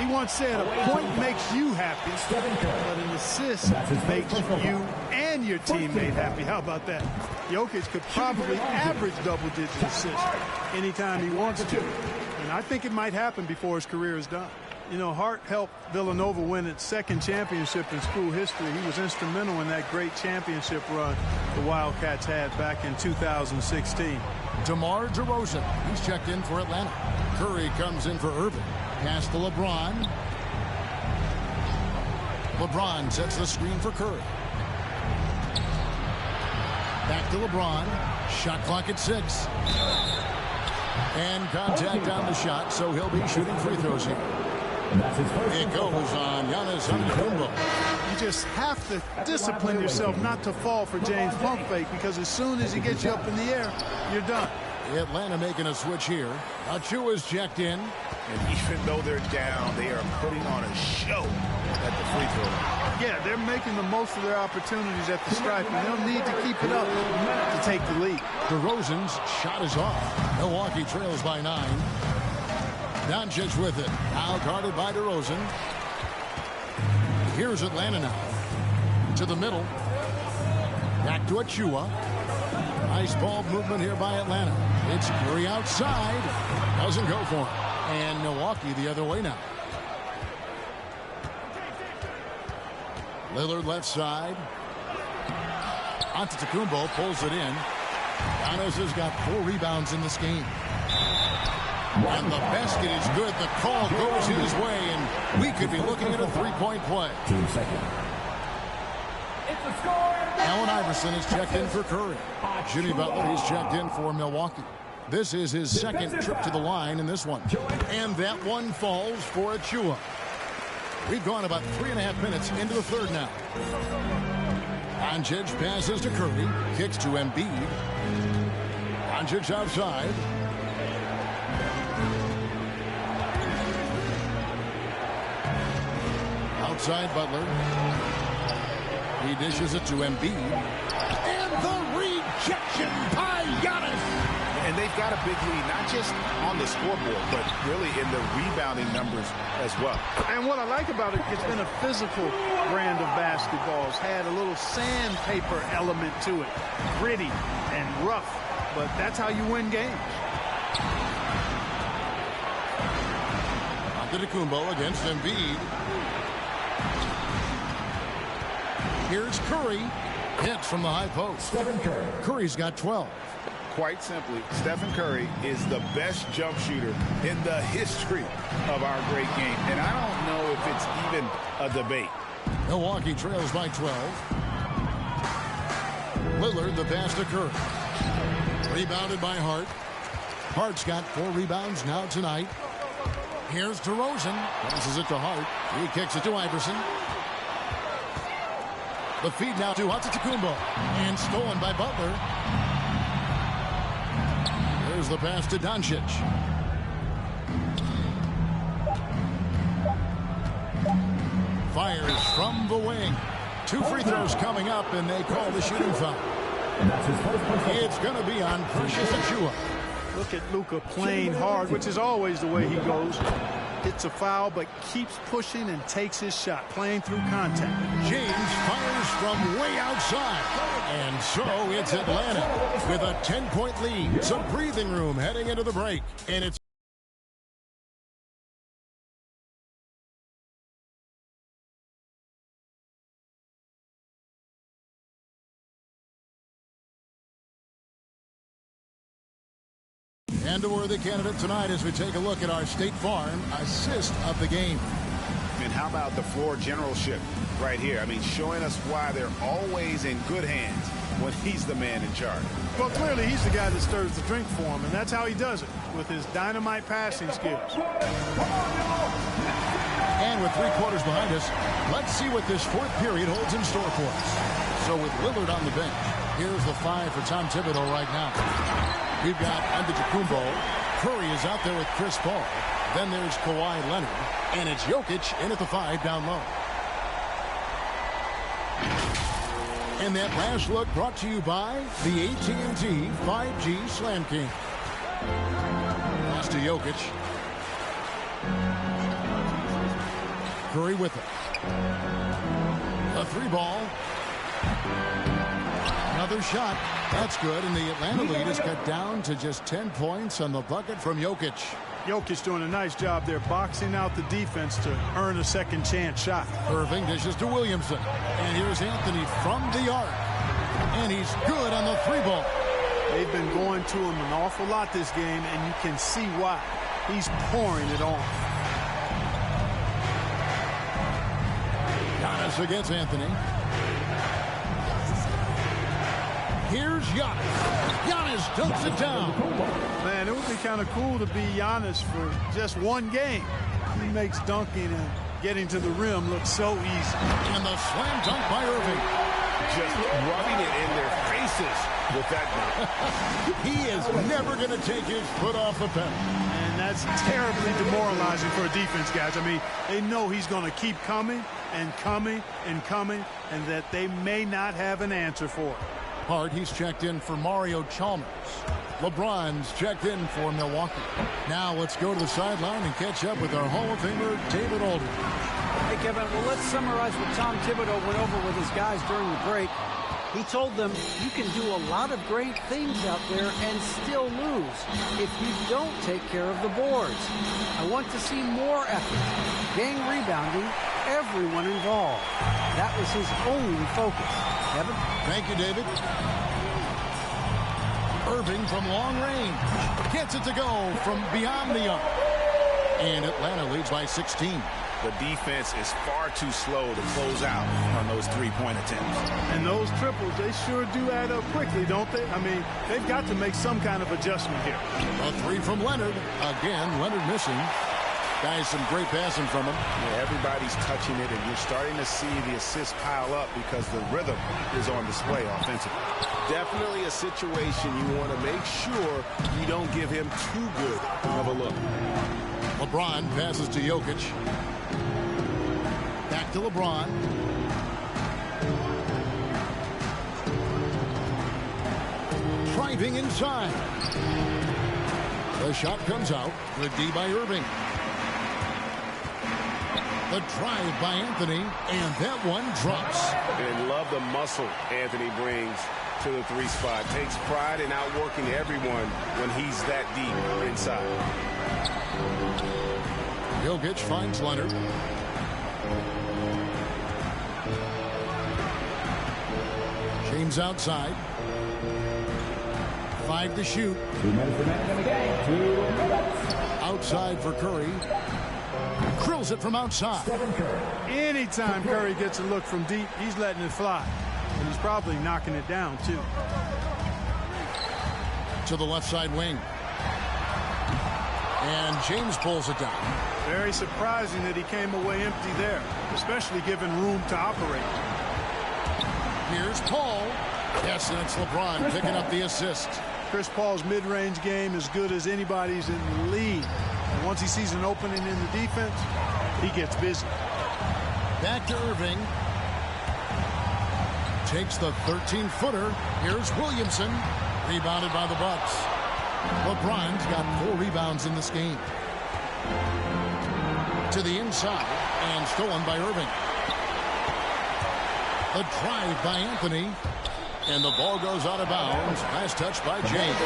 He once said, a point makes you happy, but an assist makes you and your teammate happy. How about that? Jokic could probably average double-digit assists anytime he wants to, and I think it might happen before his career is done. You know, Hart helped Villanova win its 2nd championship in school history. He was instrumental in that great championship run the Wildcats had back in 2016. DeMar DeRozan, he's checked in for Atlanta. Curry comes in for Irving. Pass to LeBron. LeBron sets the screen for Curry. Back to LeBron. Shot clock at 6. And contact on the shot, so he'll be shooting free throws here. It goes on Giannis Antetokounmpo. You just have to discipline yourself not to fall for James' pump fake, because as soon as he gets you up in the air, you're done. Atlanta making a switch here. Achua's checked in. And even though they're down, they are putting on a show at the free throw line. Yeah, they're making the most of their opportunities at the stripe, and they'll need to keep it up to take the lead. DeRozan's shot is off. Milwaukee trails by 9. Doncic with it. Now guarded by DeRozan. Here's Atlanta now. To the middle. Back to Achua. Nice ball movement here by Atlanta. It's Curry outside. Doesn't go for him. And Milwaukee the other way now. Lillard left side. Antetokounmpo pulls it in. Giannis has got 4 rebounds in this game. And the basket is good. The call goes his way, and we could be looking at a 3-point play. Allen Iverson is checked in for Curry. Jimmy Butler is checked in for Milwaukee. This is his 2nd trip to the line in this one. And that one falls for Achua. We've gone about 3.5 minutes into the 3rd now. Doncic passes to Curry. Kicks to Embiid. Doncic outside. Outside Butler. He dishes it to Embiid. And the rejection by Giannis. And they've got a big lead, not just on the scoreboard, but really in the rebounding numbers as well. And what I like about it, it's been a physical brand of basketball. It's had a little sandpaper element to it. Gritty and rough, but that's how you win games. Antetokounmpo against Embiid. Here's Curry. Hits from the high post. Curry's got 12. Quite simply, Stephen Curry is the best jump shooter in the history of our great game. And I don't know if it's even a debate. Milwaukee trails by 12. Lillard the pass to Curry. Rebounded by Hart. Hart's got 4 rebounds now tonight. Here's DeRozan. Passes it to Hart. He kicks it to Iverson. The feed now to Antetokounmpo. And stolen by Butler. There's the pass to Doncic. Fires from the wing. 2 free throws coming up, and they call the shooting foul. It's going to be on Precious Achiuwa. Look at Luka playing hard, which is always the way he goes. It's a foul, but keeps pushing and takes his shot, playing through contact. James fires from way outside. And so it's Atlanta with a 10-point lead. Some breathing room heading into the break. And it's and a worthy candidate tonight as we take a look at our State Farm assist of the game. And how about the floor generalship right here? I mean, showing us why they're always in good hands when he's the man in charge. Well, clearly he's the guy that stirs the drink for him, and that's how he does it, with his dynamite passing skills. And with 3 quarters behind us, let's see what this fourth period holds in store for us. So with Lillard on the bench, here's the 5 for Tom Thibodeau right now. We've got Antetokounmpo. Curry is out there with Chris Paul. Then there's Kawhi Leonard. And it's Jokic in at the 5 down low. And that last look brought to you by the AT&T 5G Slam King. Pass to Jokic. Curry with it. A 3-ball. Another shot. That's good, and the Atlanta lead is cut down to just 10 points on the bucket from Jokic. Jokic doing a nice job there, boxing out the defense to earn a second chance shot. Irving dishes to Williamson. And here's Anthony from the arc. And he's good on the 3-ball. They've been going to him an awful lot this game, and you can see why. He's pouring it on. Giannis against Anthony. Here's Giannis. Giannis dunks it down. Man, it would be kind of cool to be Giannis for just one game. He makes dunking and getting to the rim look so easy. And the slam dunk by Irving. Just rubbing it in their faces with that dunk. He is never going to take his foot off the pedal. And that's terribly demoralizing for a defense, guys. I mean, they know he's going to keep coming and coming and coming, and that they may not have an answer for it. Hart, he's checked in for Mario Chalmers. LeBron's checked in for Milwaukee. Now let's go to the sideline and catch up with our Hall of Famer, David Aldridge. Hey, Kevin, well, let's summarize what Tom Thibodeau went over with his guys during the break. He told them, you can do a lot of great things out there and still lose if you don't take care of the boards. I want to see more effort, gang rebounding, everyone involved. That was his only focus. Kevin? Thank you, David. Irving from long range. Gets it to go from beyond the arc. And Atlanta leads by 16. The defense is far too slow to close out on those 3-point attempts. And those triples, they sure do add up quickly, don't they? I mean, they've got to make some kind of adjustment here. A 3 from Leonard. Again, Leonard missing. Guys, some great passing from him. Yeah, everybody's touching it, and you're starting to see the assists pile up because the rhythm is on display offensively. Definitely a situation you want to make sure you don't give him too good of a look. LeBron passes to Jokic. Back to LeBron. Driving inside. The shot comes out. Good D by Irving. The drive by Anthony, and that one drops. And love the muscle Anthony brings to the 3 spot. Takes pride in outworking everyone when he's that deep inside. Jokic finds Leonard. James outside. 5 to shoot. 2 minutes remaining in the game. 2 minutes. Outside for Curry. Drills it from outside. Anytime Curry gets a look from deep, he's letting it fly. And he's probably knocking it down, too. To the left side wing. And James pulls it down. Very surprising that he came away empty there, especially given room to operate. Here's Paul. Yes, and it's LeBron picking up the assist. Chris Paul's mid-range game is good as anybody's in the league. And once he sees an opening in the defense, he gets busy. Back to Irving. Takes the 13-footer. Here's Williamson. Rebounded by the Bucks. LeBron's got 4 rebounds in this game. To the inside and stolen by Irving. The drive by Anthony. And the ball goes out of bounds. Last touch by James.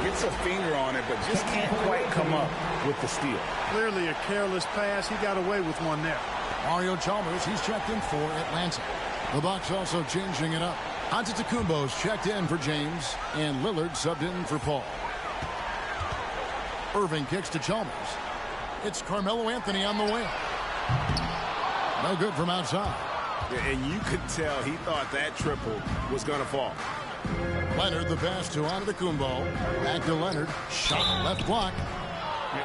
Gets a finger on it, but just can't quite come up with the steal. Clearly a careless pass. He got away with one there. Mario Chalmers, he's checked in for Atlanta. The Bucks also changing it up. Antetokounmpo's checked in for James, and Lillard subbed in for Paul. Irving kicks to Chalmers. It's Carmelo Anthony on the wing. No good from outside. And you could tell he thought that triple was going to fall. Leonard the pass to Antetokounmpo. Back to Leonard. Shot left block.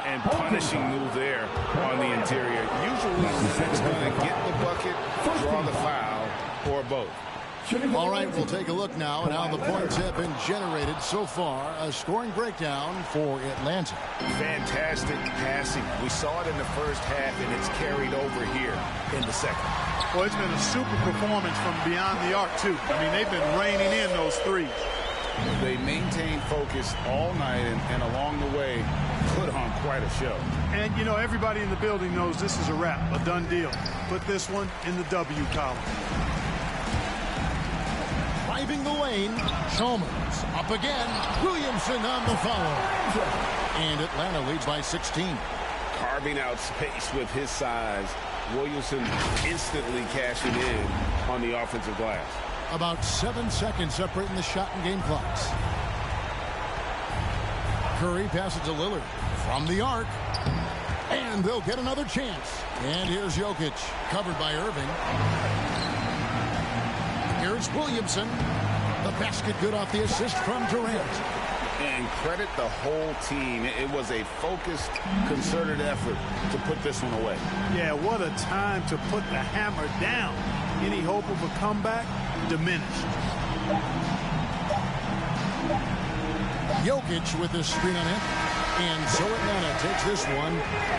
And punishing move there on the interior. Usually Leonard's going to get the bucket, draw the foul, or both. All right, we'll take a look now at how the points have been generated so far. A scoring breakdown for Atlanta. Fantastic passing. We saw it in the first half, and it's carried over here in the second. Well, it's been a super performance from beyond the arc, too. I mean, they've been raining in those threes. They maintained focus all night and along the way put on quite a show. And, you know, everybody in the building knows this is a wrap, a done deal. Put this one in the W column. Driving the lane, Chalmers up again. Williamson on the follow. And Atlanta leads by 16. Carving out space with his size. Williamson instantly cashing in on the offensive glass. About 7 seconds separating the shot and game clocks. Curry passes to Lillard from the arc. And they'll get another chance. And here's Jokic, covered by Irving. Here's Williamson. The basket good off the assist from Durant. And credit the whole team. It was a focused, concerted effort to put this one away. Yeah, what a time to put the hammer down. Any hope of a comeback? Diminished. Jokic with the screen on it. And so Atlanta takes this one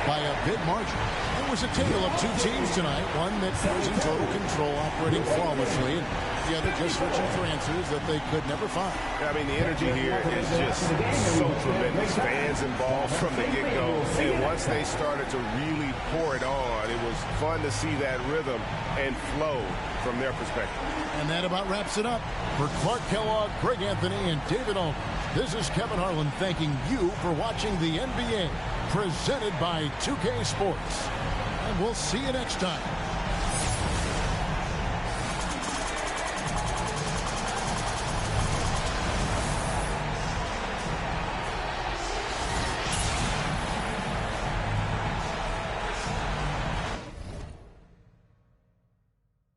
by a big margin. It was a tale of two teams tonight. One that was in total control, operating flawlessly, and the other just searching for answers that they could never find. I mean, the energy here is just so tremendous. Fans involved from the get-go. And once they started to really pour it on, it was fun to see that rhythm and flow from their perspective. And that about wraps it up. For Clark Kellogg, Greg Anthony, and David Olney, this is Kevin Harlan thanking you for watching the NBA presented by 2K Sports. And we'll see you next time.